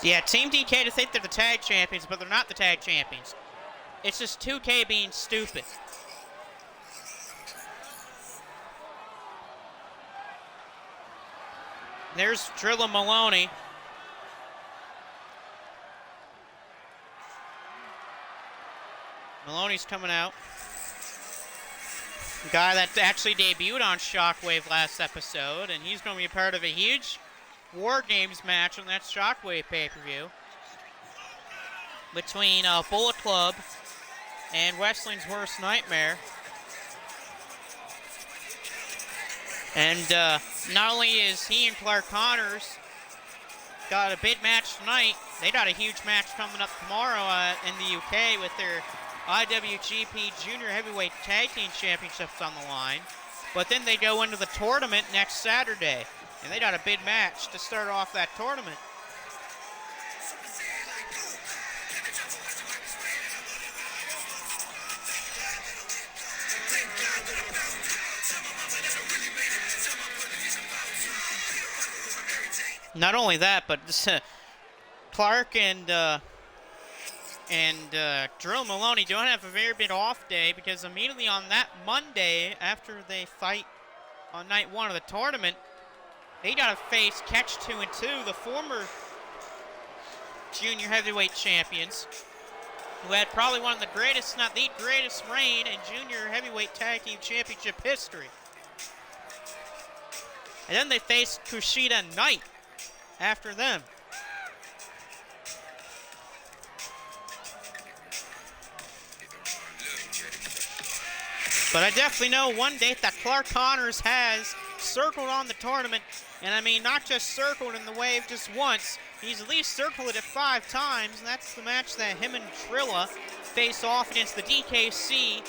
Yeah, Team DK to think they're the tag champions, but they're not the tag champions. It's just 2K being stupid. There's Drilla Maloney. Maloney's coming out. The guy that actually debuted on Shockwave last episode, and he's going to be a part of a huge War Games match on that Shockwave pay-per-view between Bullet Club and Wrestling's Worst Nightmare. And not only is he and Clark Connors got a big match tonight, they got a huge match coming up tomorrow in the UK with their IWGP Junior Heavyweight Tag Team Championships on the line. But then they go into the tournament next Saturday, and they got a big match to start off that tournament. Not only that, but Clark and Drill Maloney don't have a very big off day, because immediately on that Monday, after they fight on night 1 of the tournament, they got to face Catch 2 and 2, the former junior heavyweight champions, who had probably one of the greatest, not the greatest reign in junior heavyweight tag team championship history. And then they face Kushida and Knight after them. But I definitely know one date that Clark Connors has circled on the tournament, and I mean not just circled in the wave just once, he's at least circled it 5 times, and that's the match that him and Trilla face off against the DKC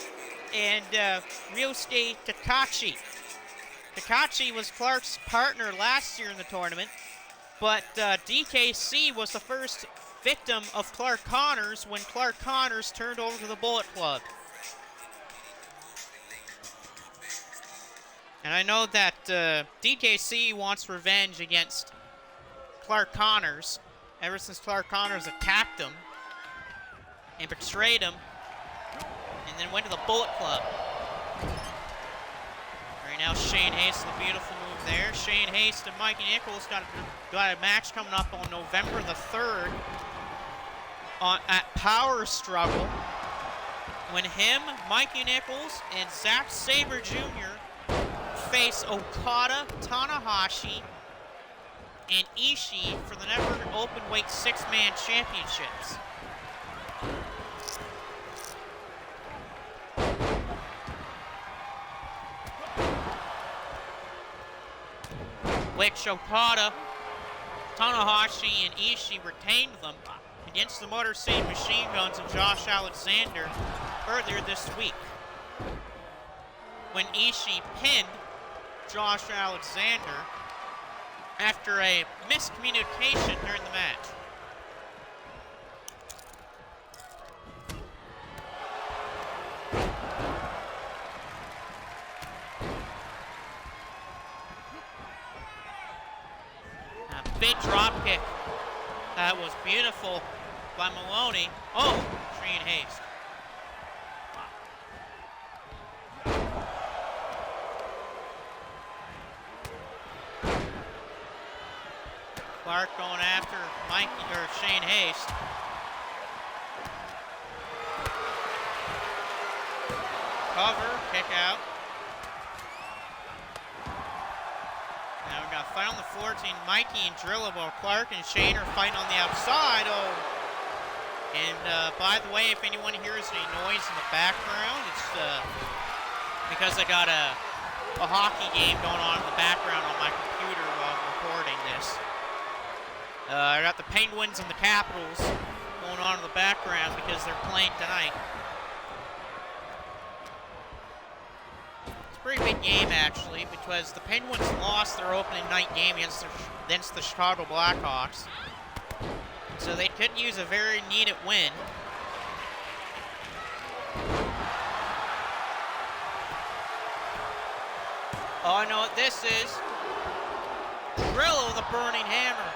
and Ryosuke Takachi. Takachi was Clark's partner last year in the tournament, but DKC was the first victim of Clark Connors when Clark Connors turned over to the Bullet Club. And I know that DKC wants revenge against Clark Connors ever since Clark Connors attacked him and betrayed him and then went to the Bullet Club. Right now, Shane Haste, the beautiful move there. Shane Haste and Mikey Nichols got a match coming up on November the 3rd at Power Struggle, when him, Mikey Nichols, and Zack Sabre Jr. face Okada, Tanahashi, and Ishii for the never open-weight 6-man championships. Which Okada, Tanahashi, and Ishii retained them against the Motor City Machine Guns of Josh Alexander earlier this week, when Ishii pinned Josh Alexander after a miscommunication during the match. A big drop kick that was beautiful by Maloney. Oh, Shane Haste. Clark going after Shane Haste. Cover, kick out. Now we've got a fight on the floor between Mikey and Drilla, while Clark and Shane are fighting on the outside. Oh. And by the way, if anyone hears any noise in the background, it's because I got a hockey game going on in the background on my computer while I'm recording this. I got the Penguins and the Capitals going on in the background because they're playing tonight. It's a pretty big game, actually, because the Penguins lost their opening night game against the Chicago Blackhawks. So they could use a very needed win. Oh, I know what this is. Drill with a burning hammer.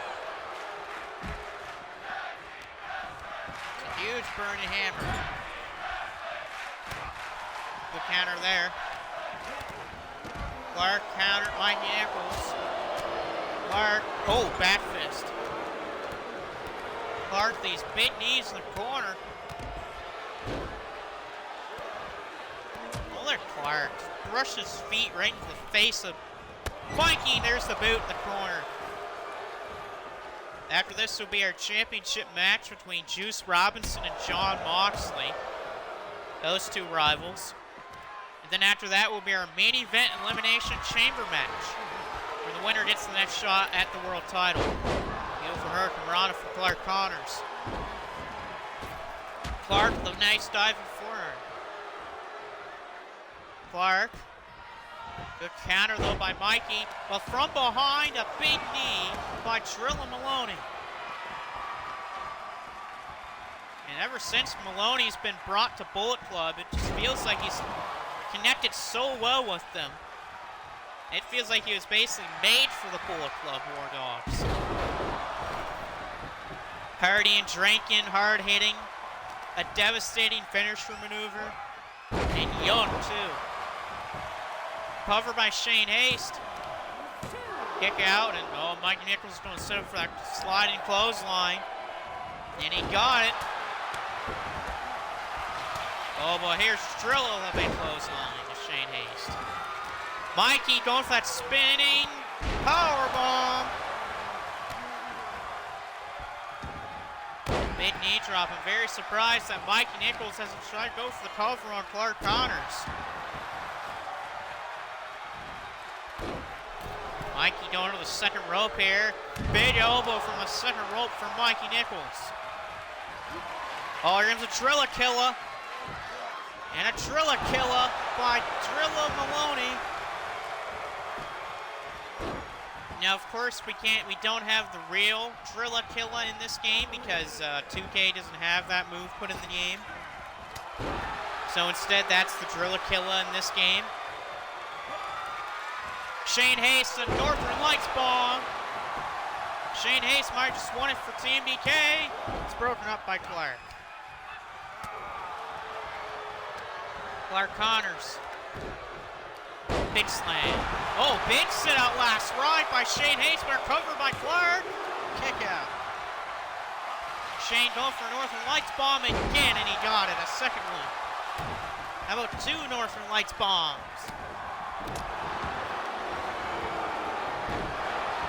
It's a huge burning hammer. Good counter there. Clark countered Mikey Nichols. Clark, oh, back fist. Clark, these big knees in the corner. Oh, there, Clark. Brushed his feet right into the face of Mikey. There's the boot in the corner. After this will be our championship match between Juice Robinson and John Moxley. Those two rivals. And then after that will be our main event elimination chamber match, where the winner gets the next shot at the world title. For Hurricane Rana for Clark Connors. Clark with a nice diving forward. Clark. Good counter though by Mikey. But from behind, a big knee by Drilla Maloney. And ever since Maloney's been brought to Bullet Club, it just feels like he's connected so well with them. It feels like he was basically made for the Bullet Club War Dogs. Partying, drinking, hard hitting, a devastating finisher maneuver, and young too. Cover by Shane Haste. Kick out, and oh, Mike Nichols is going to set up for that sliding clothesline. And he got it. Oh boy, here's Drilla with a big clothesline to Shane Haste. Mikey going for that spinning powerbomb. Big knee drop. I'm very surprised that Mikey Nichols hasn't tried to go for the cover on Clark Connors. Mikey going to the second rope here. Big elbow from the second rope for Mikey Nichols. Oh, here comes a Drilla Killer. And a Drilla Killer by Drilla Maloney. Now, of course, we don't have the real Drilla Killa in this game because 2K doesn't have that move put in the game. So instead, that's the Drilla Killa in this game. Shane Haste, the Northern Lights bomb. Shane Haste might just won it for Team DK. It's broken up by Clark. Clark Connors. Big slam. Oh, big sit out last ride by Shane Haste, but covered by Clark. Kick out. Shane going for a Northern Lights bomb again, and he got it, a second one. How about two Northern Lights bombs?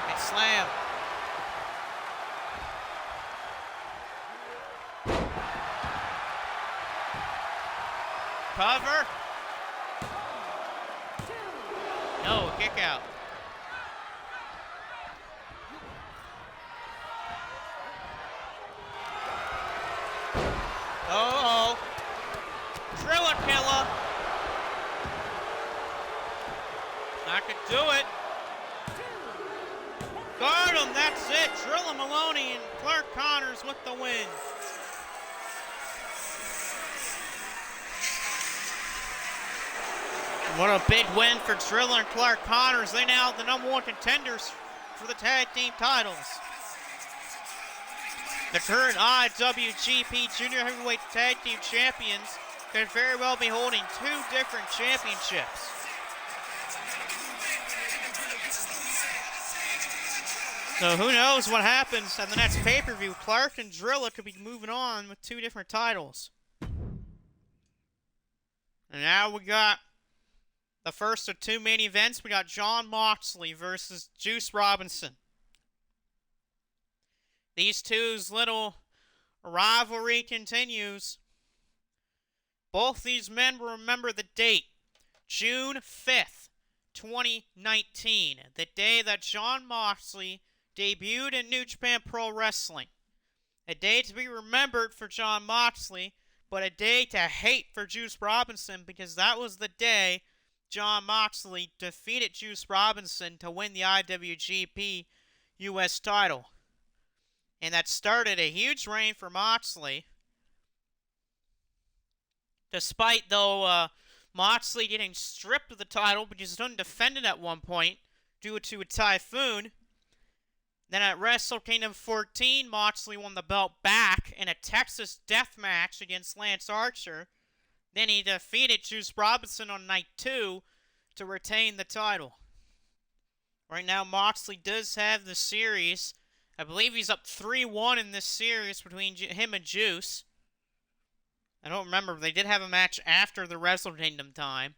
And slam. Cover. No, kick out. Uh-oh. Drilla Killer. I could do it. Guard him, that's it. Drilla Maloney and Clark Connors with the win. What a big win for Drilla and Clark Connors. They now have the #1 contenders for the tag team titles. The current IWGP Junior Heavyweight Tag Team Champions could very well be holding two different championships. So who knows what happens at the next pay-per-view. Clark and Drilla could be moving on with two different titles. And now we got the first of two main events. We got Jon Moxley versus Juice Robinson. These two's little rivalry continues. Both these men will remember the date, June 5th, 2019, the day that Jon Moxley debuted in New Japan Pro Wrestling. A day to be remembered for Jon Moxley, but a day to hate for Juice Robinson, because that was the day Jon Moxley defeated Juice Robinson to win the IWGP US title. And that started a huge reign for Moxley. Despite, though, Moxley getting stripped of the title because he couldn't defend it at one point due to a typhoon. Then at Wrestle Kingdom 14, Moxley won the belt back in a Texas death match against Lance Archer. Then he defeated Juice Robinson on night 2 to retain the title. Right now, Moxley does have the series. I believe he's up 3-1 in this series between him and Juice. I don't remember, but they did have a match after the Wrestle Kingdom time.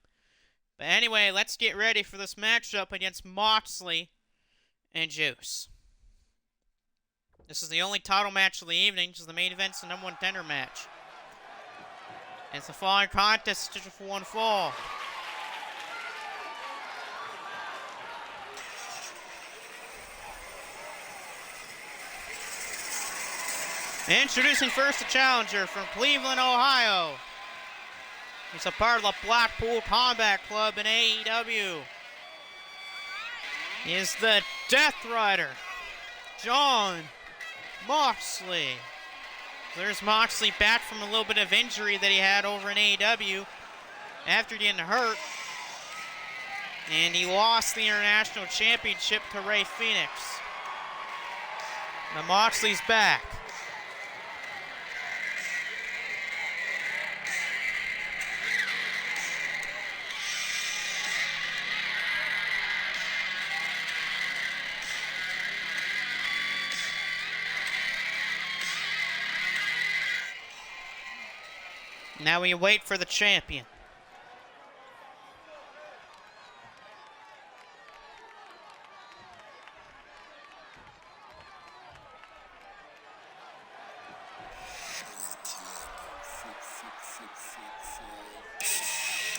But anyway, let's get ready for this matchup against Moxley and Juice. This is the only title match of the evening. This is the main event's the number 1 tender match. And it's the following contest scheduled for one fall. Introducing first the challenger from Cleveland, Ohio. He's a part of the Blackpool Combat Club in AEW. He is the Death Rider, Jon Moxley. There's Moxley back from a little bit of injury that he had over in AEW after getting hurt. And he lost the International Championship to Rey Fenix. Now Moxley's back. Now we wait for the champion.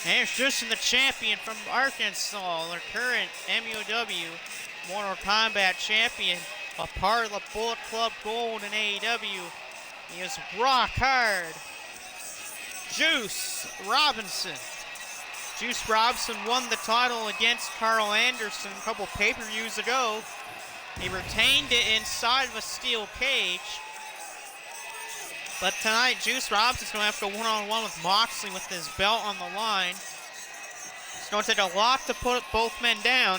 And introducing the champion from Arkansas, the current MUW Mortal Kombat champion, a part of the Bullet Club Gold in AEW. He is rock hard. Juice Robinson. Juice Robinson won the title against Carl Anderson a couple pay-per-views ago. He retained it inside of a steel cage. But tonight, Juice Robinson's going to have to go one-on-one with Moxley with his belt on the line. It's going to take a lot to put both men down.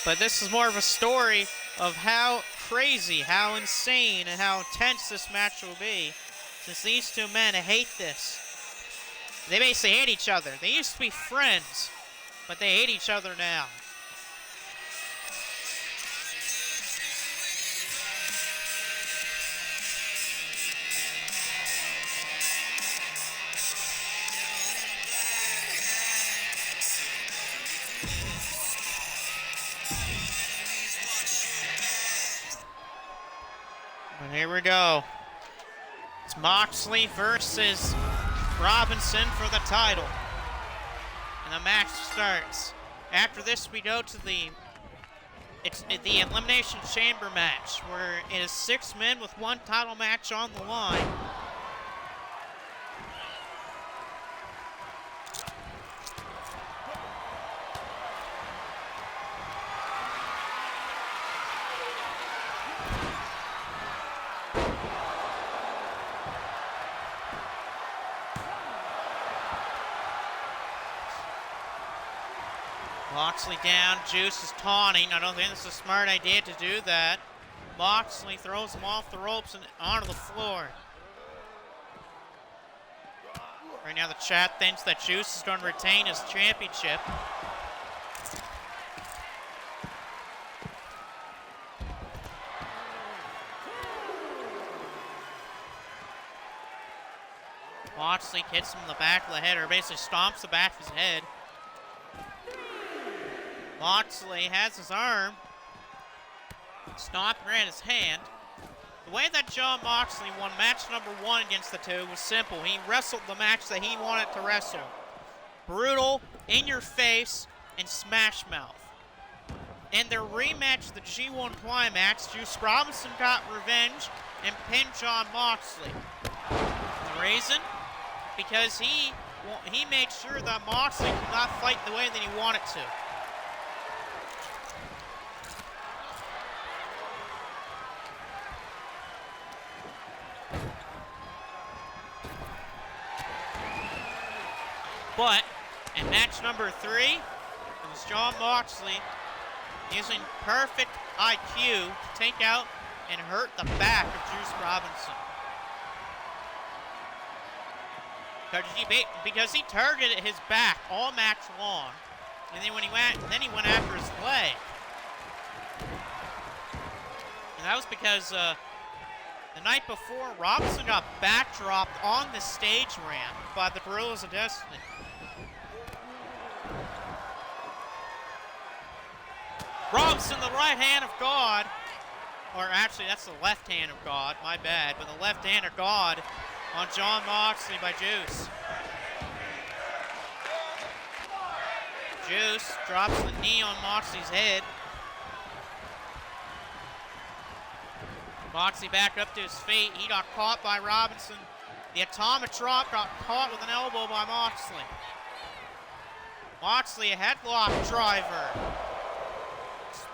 But this is more of a story of how crazy, how insane, and how intense this match will be. Since these two men hate this. They basically hate each other. They used to be friends, but they hate each other now. And here we go. It's Moxley versus Robinson for the title. And the match starts. After this, we go to the Elimination Chamber match, where it is 6 men with 1 title match on the line. Moxley down, Juice is taunting. I don't think this is a smart idea to do that. Moxley throws him off the ropes and onto the floor. Right now the chat thinks that Juice is going to retain his championship. Moxley hits him in the back of the head, or basically stomps the back of his head. Moxley has his arm. Stomping right his hand. The way that Jon Moxley won match number 1 against the two was simple. He wrestled the match that he wanted to wrestle. Brutal, in your face, and smash mouth. In their rematch, the G1 Climax, Juice Robinson got revenge and pinned Jon Moxley. The reason? Because he made sure that Moxley could not fight the way that he wanted to. But in match number 3, it was Jon Moxley using perfect IQ to take out and hurt the back of Juice Robinson. Because he targeted his back all match long, and then he went after his leg. And that was because the night before, Robinson got backdropped on the stage ramp by the Gorillas of Destiny. Robinson, the right hand of God, or actually that's the left hand of God, my bad, but the left hand of God on Jon Moxley by Juice. Juice drops the knee on Moxley's head. Moxley back up to his feet. He got caught by Robinson. The atomic drop got caught with an elbow by Moxley. Moxley, a headlock driver.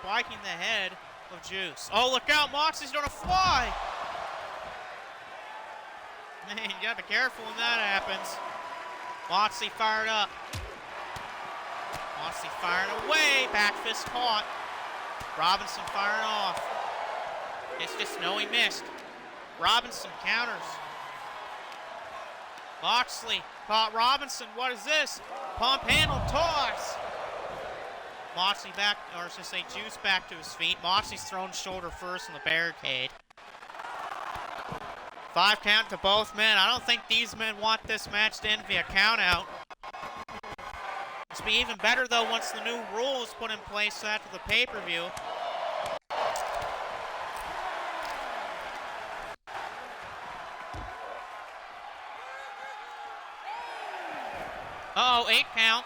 Spiking the head of Juice. Oh, look out, Moxley's gonna fly! Man, you gotta be careful when that happens. Moxley fired up. Moxley firing away. Back fist caught. Robinson firing off. It's just no, he missed. Robinson counters. Moxley caught Robinson. What is this? Pump handle toss. Moxley back, or I should say Juice back to his feet. Moxley's thrown shoulder first in the barricade. 5 count to both men. I don't think these men want this match to end via count out. It's be even better though once the new rule is put in place after the pay-per-view. Uh-oh, 8 count.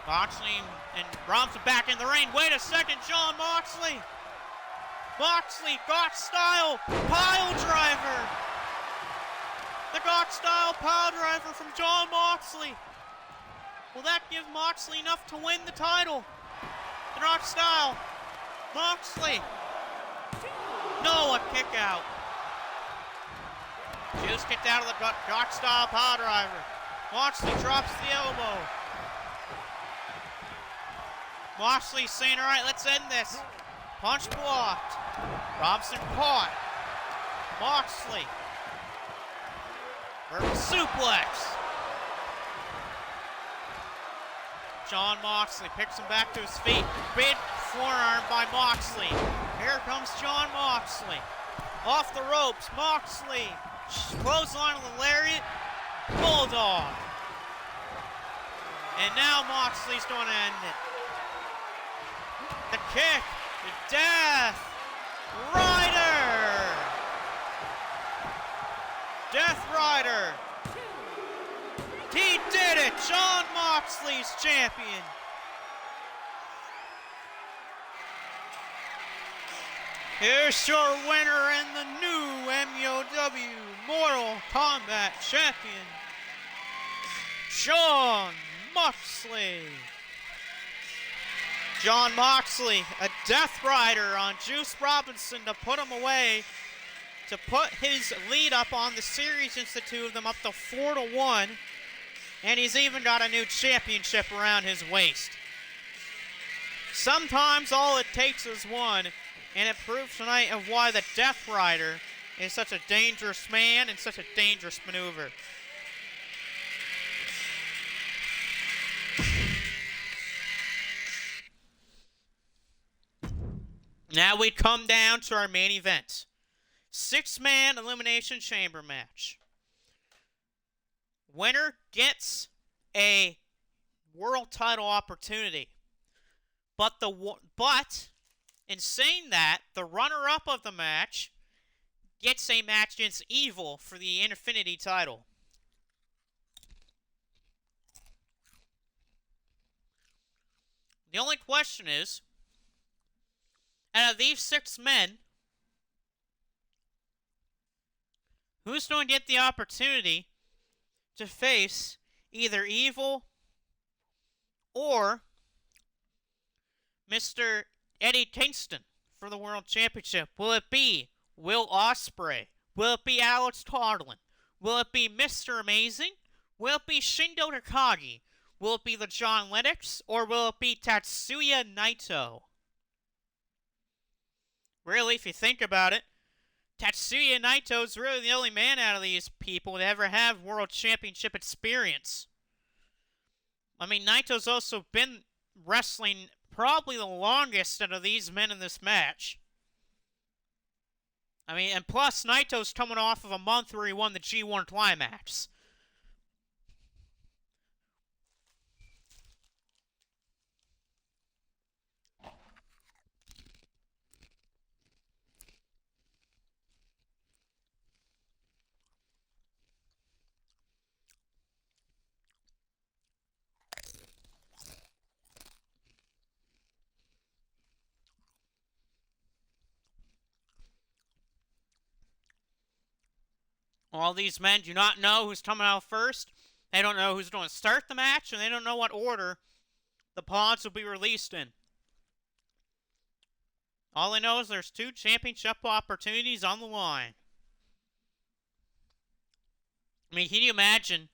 Moxley and Robinson back in the ring. Wait a second, Jon Moxley. Moxley, Gotch style, pile driver. The Gotch style pile driver from Jon Moxley. Will that give Moxley enough to win the title? The Gotch style. Moxley. No, a kick out. Juice kicked out of the Gotch style pile driver. Moxley drops the elbow. Moxley saying, all right, let's end this. Punch blocked. Robinson caught. Moxley. Verbal suplex. Jon Moxley picks him back to his feet. Big forearm by Moxley. Here comes Jon Moxley. Off the ropes, Moxley. Clothesline of the lariat. Bulldog. And now Moxley's going to end it. The kick, the Death Rider! Death Rider! He did it! Jon Moxley's champion! Here's your winner and the new MUW Mortal Kombat champion, Jon Moxley! Jon Moxley, a Death Rider on Juice Robinson to put him away, to put his lead up on the series against the two of them up to 4-1, and he's even got a new championship around his waist. Sometimes all it takes is one, and it proves tonight of why the Death Rider is such a dangerous man and such a dangerous maneuver. Now we come down to our main event. 6-man elimination chamber match. Winner gets a world title opportunity. But in saying that, the runner-up of the match gets a match against Evil for the Infinity title. The only question is, out of these 6 men, who's going to get the opportunity to face either Evil or Mr. Eddie Kingston for the World Championship? Will it be Will Ospreay? Will it be Alex Tarlin? Will it be Mr. Amazing? Will it be Shingo Takagi? Will it be the John Lennox? Or will it be Tatsuya Naito? Really, if you think about it, Tatsuya Naito is really the only man out of these people to ever have World Championship experience. I mean, Naito's also been wrestling probably the longest out of these men in this match. I mean, and plus, Naito's coming off of a month where he won the G1 Climax. All these men do not know who's coming out first. They don't know who's going to start the match, and they don't know what order the pods will be released in. All they know is there's 2 championship opportunities on the line. I mean, can you imagine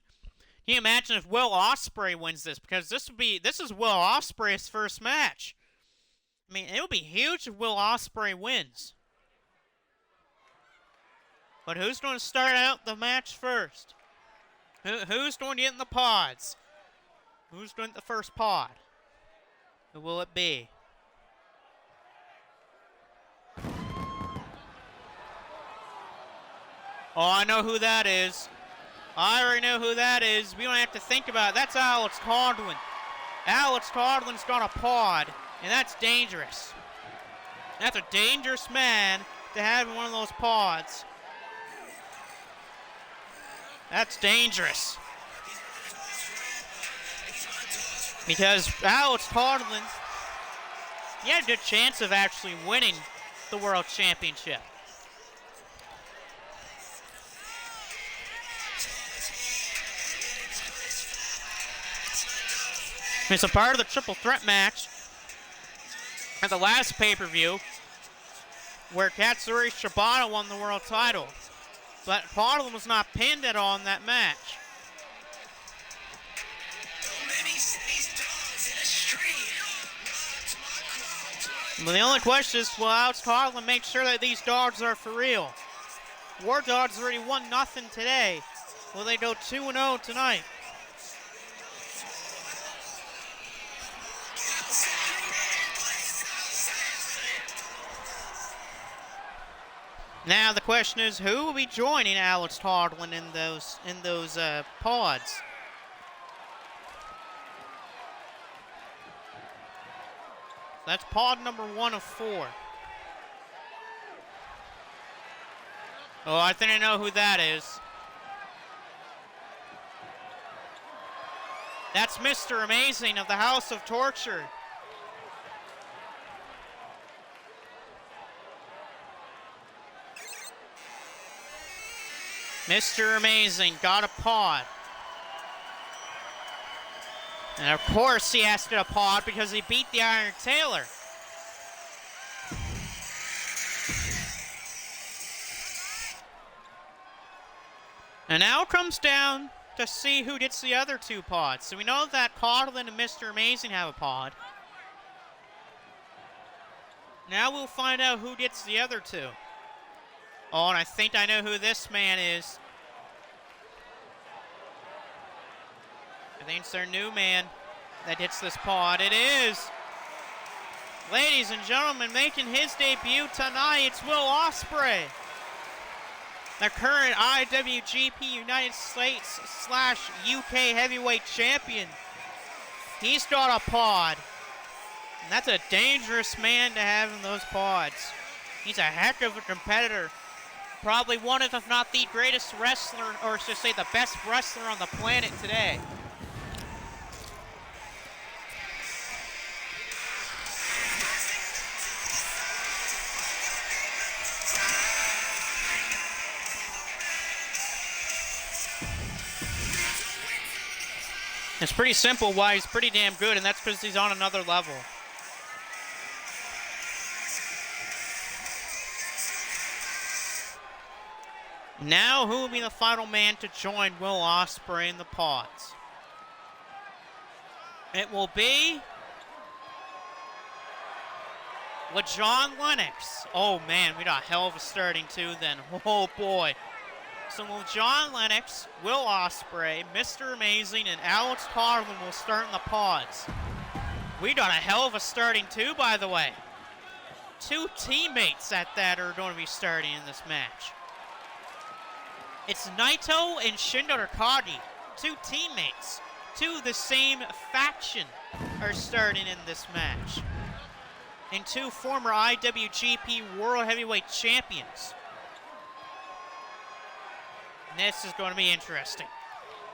if Will Ospreay wins this? Because this is Will Ospreay's first match. I mean, it would be huge if Will Ospreay wins. But who's going to start out the match first? Who's going to get in the pods? Who's going to the first pod? Who will it be? Oh, I know who that is. I already know who that is. We don't have to think about it. That's Alex Tarlin. Alex Tarlin's got a pod, and that's dangerous. That's a dangerous man to have in one of those pods. That's dangerous. Because Alex Tarlin, he had a good chance of actually winning the World Championship. It's a part of the triple threat match at the last pay-per-view where Katsuyori Shibata won the world title. But Tarlin was not pinned at all in that match. But the only question is, will Alex Tarlin make sure that these dogs are for real? War Dogs already won nothing today. Will they go 2-0 tonight? Now the question is, who will be joining Alex Tarlin in those pods? That's pod number 1 of 4. Oh, I think I know who that is. That's Mr. Amazing of the House of Torture. Mr. Amazing got a pod. And of course he has to get a pod because he beat the Iron Taylor. And now it comes down to see who gets the other 2 pods. So we know that Tarlin and Mr. Amazing have a pod. Now we'll find out who gets the other 2. Oh, and I think I know who this man is. I think it's their new man that hits this pod. It is. Ladies and gentlemen, making his debut tonight, it's Will Ospreay. the current IWGP United States / UK heavyweight champion. He's got a pod. And that's a dangerous man to have in those pods. He's a heck of a competitor. Probably one of, if not the greatest wrestler, or should I say the best wrestler on the planet today. It's pretty simple why he's pretty damn good, and that's because he's on another level. Now, who will be the final man to join Will Ospreay in the pods? It will be LeJon Lennox. Oh man, we got a hell of a starting two then. Oh boy. So LeJon Lennox, Will Ospreay, Mr. Amazing, and Alex Carlin will start in the pods. We got a hell of a starting two, by the way. Two teammates at that are going to be starting in this match. It's Naito and Shingo Takagi, two teammates, two of the same faction, are starting in this match. And two former IWGP World Heavyweight Champions. And this is going to be interesting,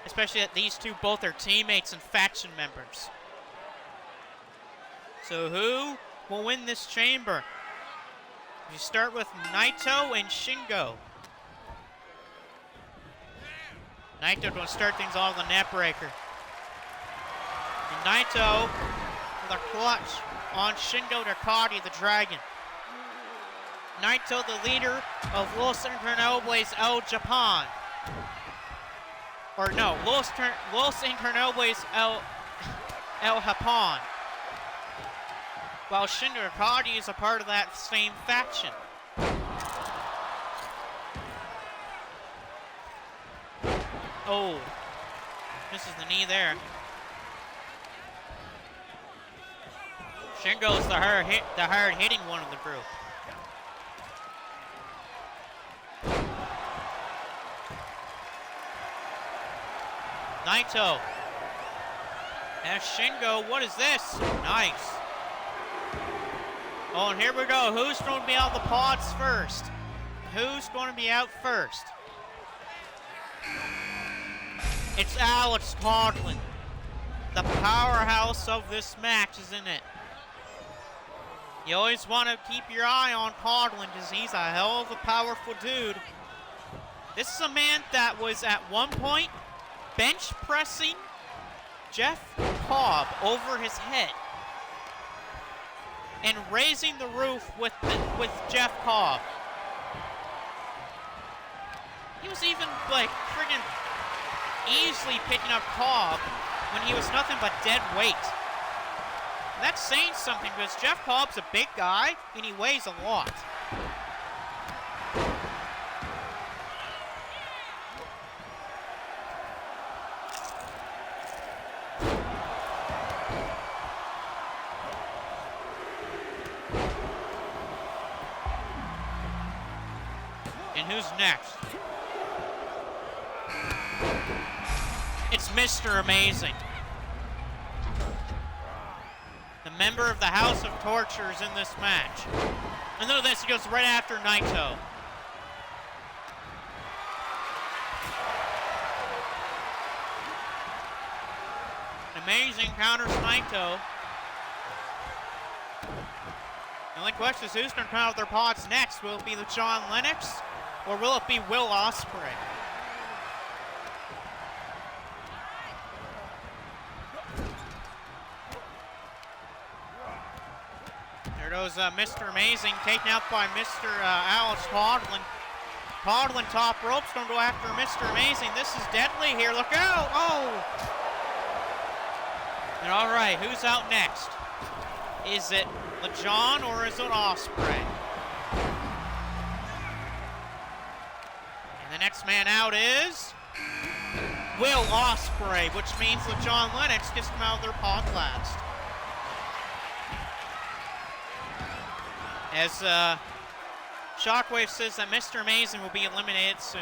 especially that these two both are teammates and faction members. So who will win this chamber? You start with Naito and Shingo. Naito going to start things off with a neck breaker. And Naito with a clutch on Shingo Takagi, the Dragon. Naito, the leader of Los Ingobernables El Japan. Or no, Los Ingobernables El Japón. While Shingo Takagi is a part of that same faction. Oh, misses the knee there. Shingo's the hard-hitting one of the group. Naito. And Shingo, what is this? Nice. Oh, and here we go. Who's going to be out the pods first? Who's going to be out first? It's Alex Carlin. The powerhouse of this match is in it. You always want to keep your eye on Carlin because he's a hell of a powerful dude. This is a man that was at one point bench pressing Jeff Cobb over his head and raising the roof with Jeff Cobb. He was even like friggin' easily picking up Cobb when he was nothing but dead weight. And that's saying something because Jeff Cobb's a big guy and he weighs a lot. And who's next? It's Mr. Amazing. The member of the House of Torture is in this match. And look at this, he goes right after Naito. Amazing counters Naito. The only question is who's going to come out of their pods next? Will it be LeJon Lennox or will it be Will Ospreay? There goes Mr. Amazing, taken out by Mr. Alex Carlin. Carlin top ropes, going to go after Mr. Amazing. This is deadly here. Look out! Oh! And all right, who's out next? Is it LeJon or is it Ospreay? And the next man out is Will Ospreay, which means LeJon Lennox gets them out of their pod last. As Shockwave says that Mr. Amazing will be eliminated soon.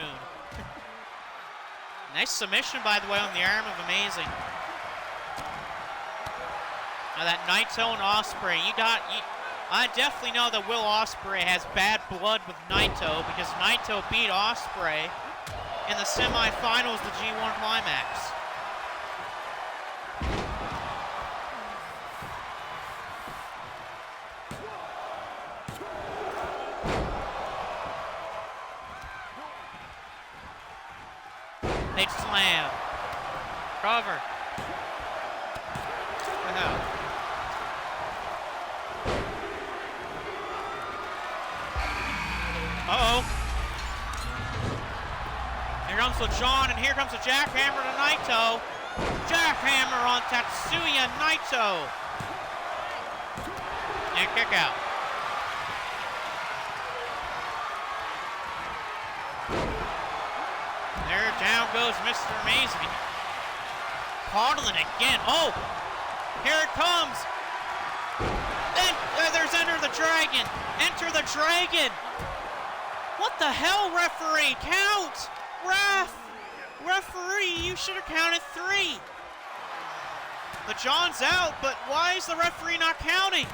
Nice submission, by the way, on the arm of Amazing. Now that Naito and Ospreay, I definitely know that Will Ospreay has bad blood with Naito because Naito beat Ospreay in the semifinals of the G1 Climax. Big slam. Cover. Uh-oh. Here comes the John, and here comes the jackhammer to Naito. Jackhammer on Tatsuya Naito. And kick out. There, down goes Mr. Amazing. Coughlin again. Oh! Here it comes. Then there's Enter the Dragon. Enter the Dragon. What the hell, referee? Count! Referee, you should have counted 3. The John's out, but why is the referee not counting?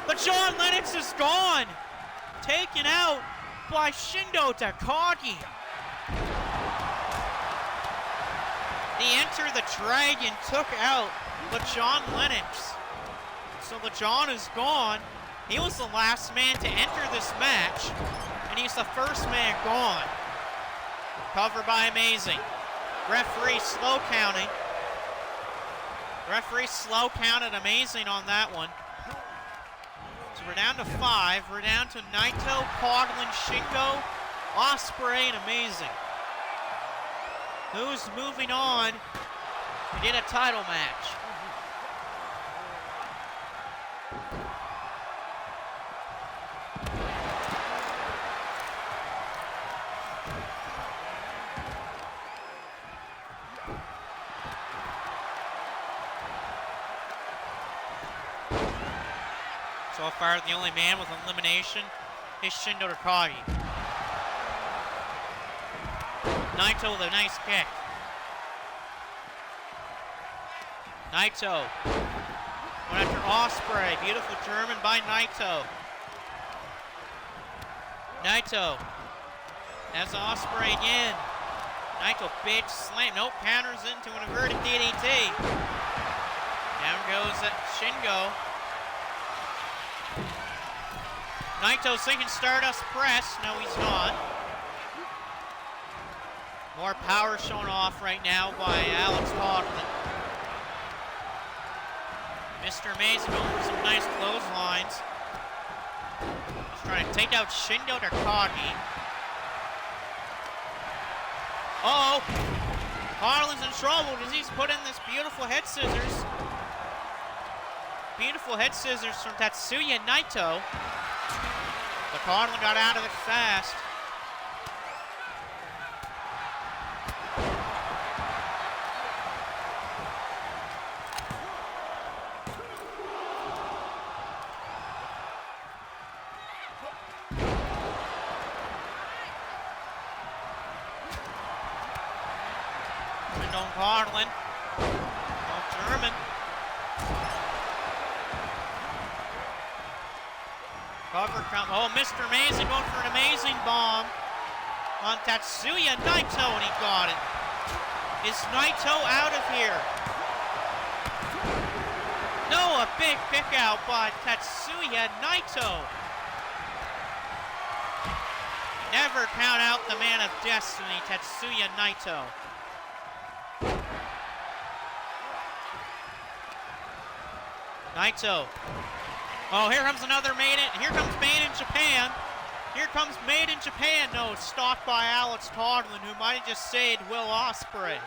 The John Lennox is gone. Taken out by Shindo Takagi. The Enter the Dragon took out the John Lennox. So the John is gone. He was the last man to enter this match, and he's the first man gone. Cover by Amazing. Referee slow counting. Referee slow counted Amazing on that one. So we're down to 5. We're down to Naito, Coughlin, Shingo, Ospreay, and Amazing. Who's moving on to get a title match? So far, the only man with elimination is Shindo Takagi. Naito with a nice kick. Naito went after Ospreay. Beautiful German by Naito. Naito has Ospreay again. Naito big slam. Nope, counters into an inverted DDT. Down goes Shingo. Naito's thinking Stardust press. No, he's not. More power shown off right now by Alex Coughlin. Mr. Amazing going for some nice clotheslines. He's trying to take out Shindo Takagi. Uh-oh. Coughlins in trouble because he's put in this beautiful head scissors. Beautiful head scissors from Tatsuya Naito. But Coughlin got out of it fast. Coughlin. Oh, German. Cover come. Oh, Mr. Amazing going for an amazing bomb on Tatsuya Naito, and he got it. Is Naito out of here? No, a big kick out by Tatsuya Naito. Never count out the man of destiny, Tatsuya Naito. Naito. Oh, here comes another here comes Made in Japan. Here comes Made in Japan. No, stopped by Alex Coughlin, who might have just saved Will Ospreay.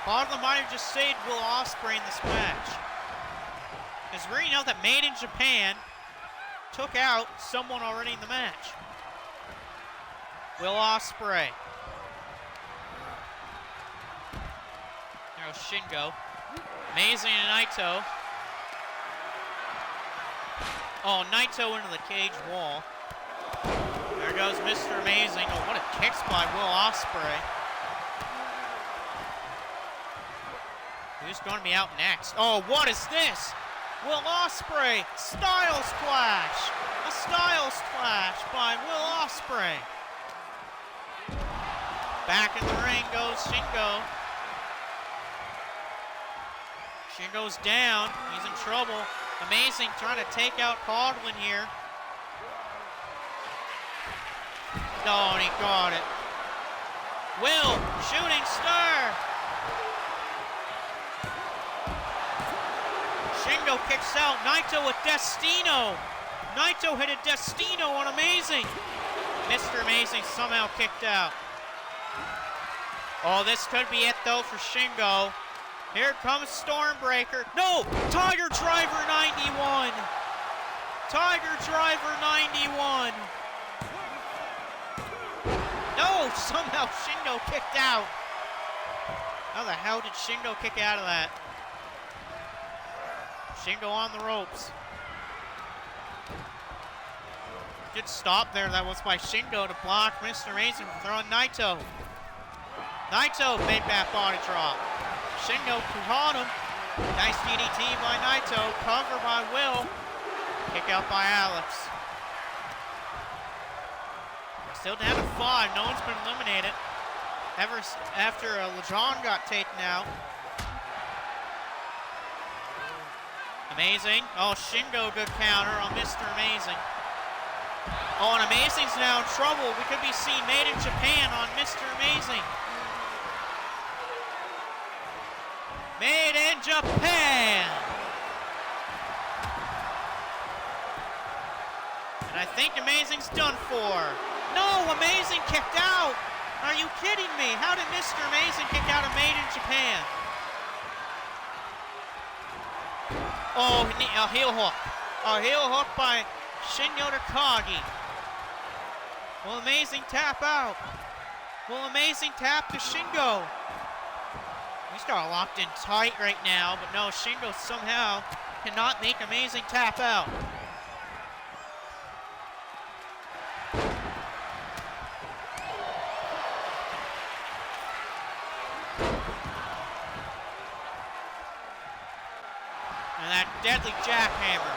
Coughlin might have just saved Will Ospreay in this match. Because we already know that Made in Japan took out someone already in the match. Will Ospreay. There goes Shingo. Amazing and Naito. Oh, Naito into the cage wall. There goes Mr. Amazing. Oh, what a kicks by Will Ospreay. Who's going to be out next? Oh, what is this? Will Ospreay, Styles Clash. A Styles Clash by Will Ospreay. Back in the ring goes Shingo. Shingo's down. He's in trouble. Amazing trying to take out Coughlin here. No, and he got it. Will, shooting star. Shingo kicks out. Naito with Destino. Naito hit a Destino on Amazing. Mr. Amazing somehow kicked out. Oh, this could be it though for Shingo. Here comes Stormbreaker. No! Tiger Driver 91. Tiger Driver 91. No! Somehow Shingo kicked out. How the hell did Shingo kick out of that? Shingo on the ropes. Good stop there. That was by Shingo to block Mr. Amazing from throwing Naito. Naito made that body drop. Shingo caught him. Nice DDT by Naito. Cover by Will. Kick out by Alex. Still down to 5. No one's been eliminated. Ever after LeJean got taken out. Amazing. Oh, Shingo, good counter on Mr. Amazing. Oh, and Amazing's now in trouble. We could be seeing Made in Japan on Mr. Amazing. Made in Japan. And I think Amazing's done for. No, Amazing kicked out. Are you kidding me? How did Mr. Amazing kick out of Made in Japan? Oh, a heel hook. A heel hook by Shingo Takagi. Will Amazing tap out? Will Amazing tap to Shingo? He's got locked in tight right now, but no, Shingo somehow cannot make Amazing tap out. And that deadly jackhammer.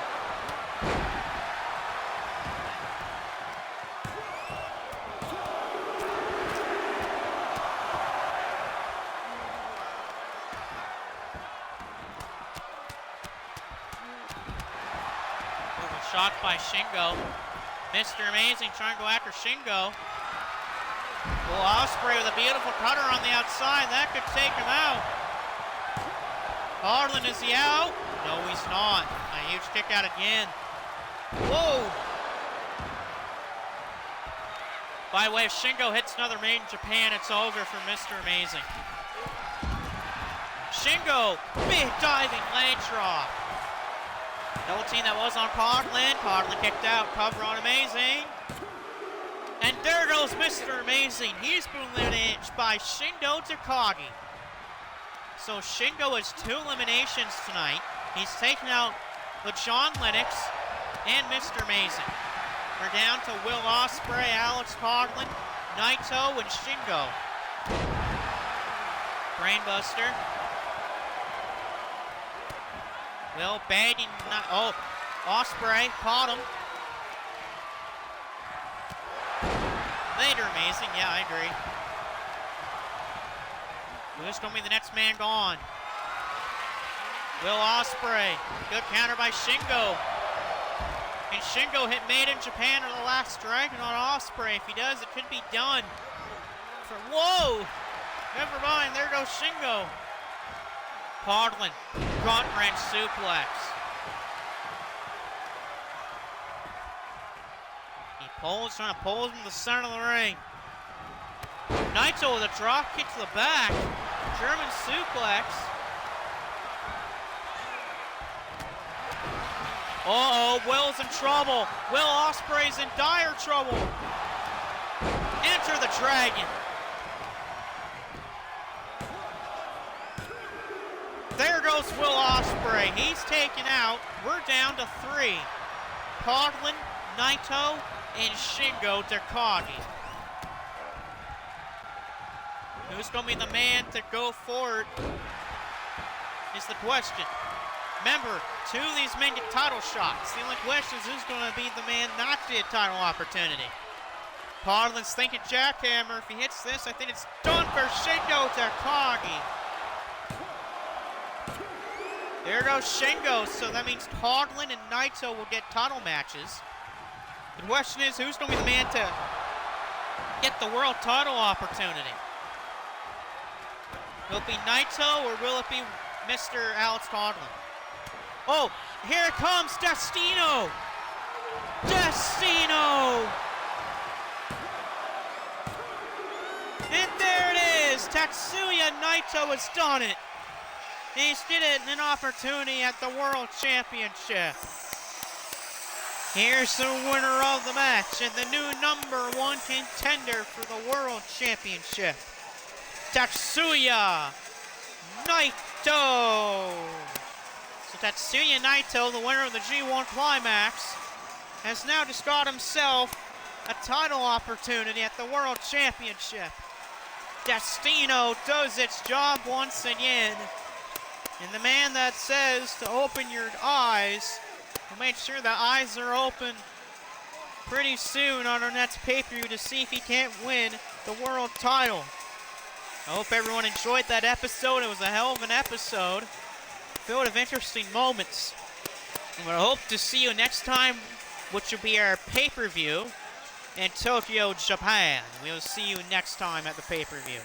Shot by Shingo. Mr. Amazing trying to go after Shingo. Will Ospreay with a beautiful cutter on the outside. That could take him out. Coughlin, is he out? No, he's not. A huge kick out again. Whoa! By the way, if Shingo hits another Made in Japan, it's over for Mr. Amazing. Shingo, big diving leg drop. Double team that was on Coughlin. Coughlin kicked out, cover on Amazing. And there goes Mr. Amazing. He's been eliminated by Shingo Takagi. So Shingo has 2 eliminations tonight. He's taken out LeJean Lennox and Mr. Amazing. We're down to Will Ospreay, Alex Coughlin, Naito, and Shingo. Brainbuster. Will banging, oh, Ospreay caught him. Later, Amazing, yeah, I agree. Who's going to be the next man gone? Will Ospreay, good counter by Shingo. And Shingo hit Made in Japan or the last dragon on Ospreay. If he does, it could be done. Whoa! Never mind, there goes Shingo. Coughlin, front wrench suplex. He pulls, trying to pull him to the center of the ring. Naito with a drop kick to the back. German suplex. Uh-oh, Will's in trouble. Will Ospreay's in dire trouble. Enter the Dragon. There goes Will Ospreay. He's taken out. We're down to 3. Coughlin, Naito, and Shingo Takagi. Who's going to be the man to go for it is the question. Remember, 2 of these men get title shots. The only question is who's going to be the man not to get a title opportunity. Coughlin's thinking jackhammer. If he hits this, I think it's done for Shingo Takagi. There goes Shingo, so that means Coughlin and Naito will get title matches. The question is who's going to be the man to get the world title opportunity? Will it be Naito or will it be Mr. Alex Coughlin? Oh, here it comes, Destino! Destino! And there it is, Tatsuya Naito has done it. He's getting an opportunity at the World Championship. Here's the winner of the match and the new #1 contender for the World Championship, Tatsuya Naito. So Tatsuya Naito, the winner of the G1 Climax, has now just got himself a title opportunity at the World Championship. Destino does its job once again. And the man that says to open your eyes will make sure the eyes are open pretty soon on our next pay-per-view to see if he can't win the world title. I hope everyone enjoyed that episode. It was a hell of an episode, filled with interesting moments. And I hope to see you next time, which will be our pay-per-view in Tokyo, Japan. We'll see you next time at the pay-per-view.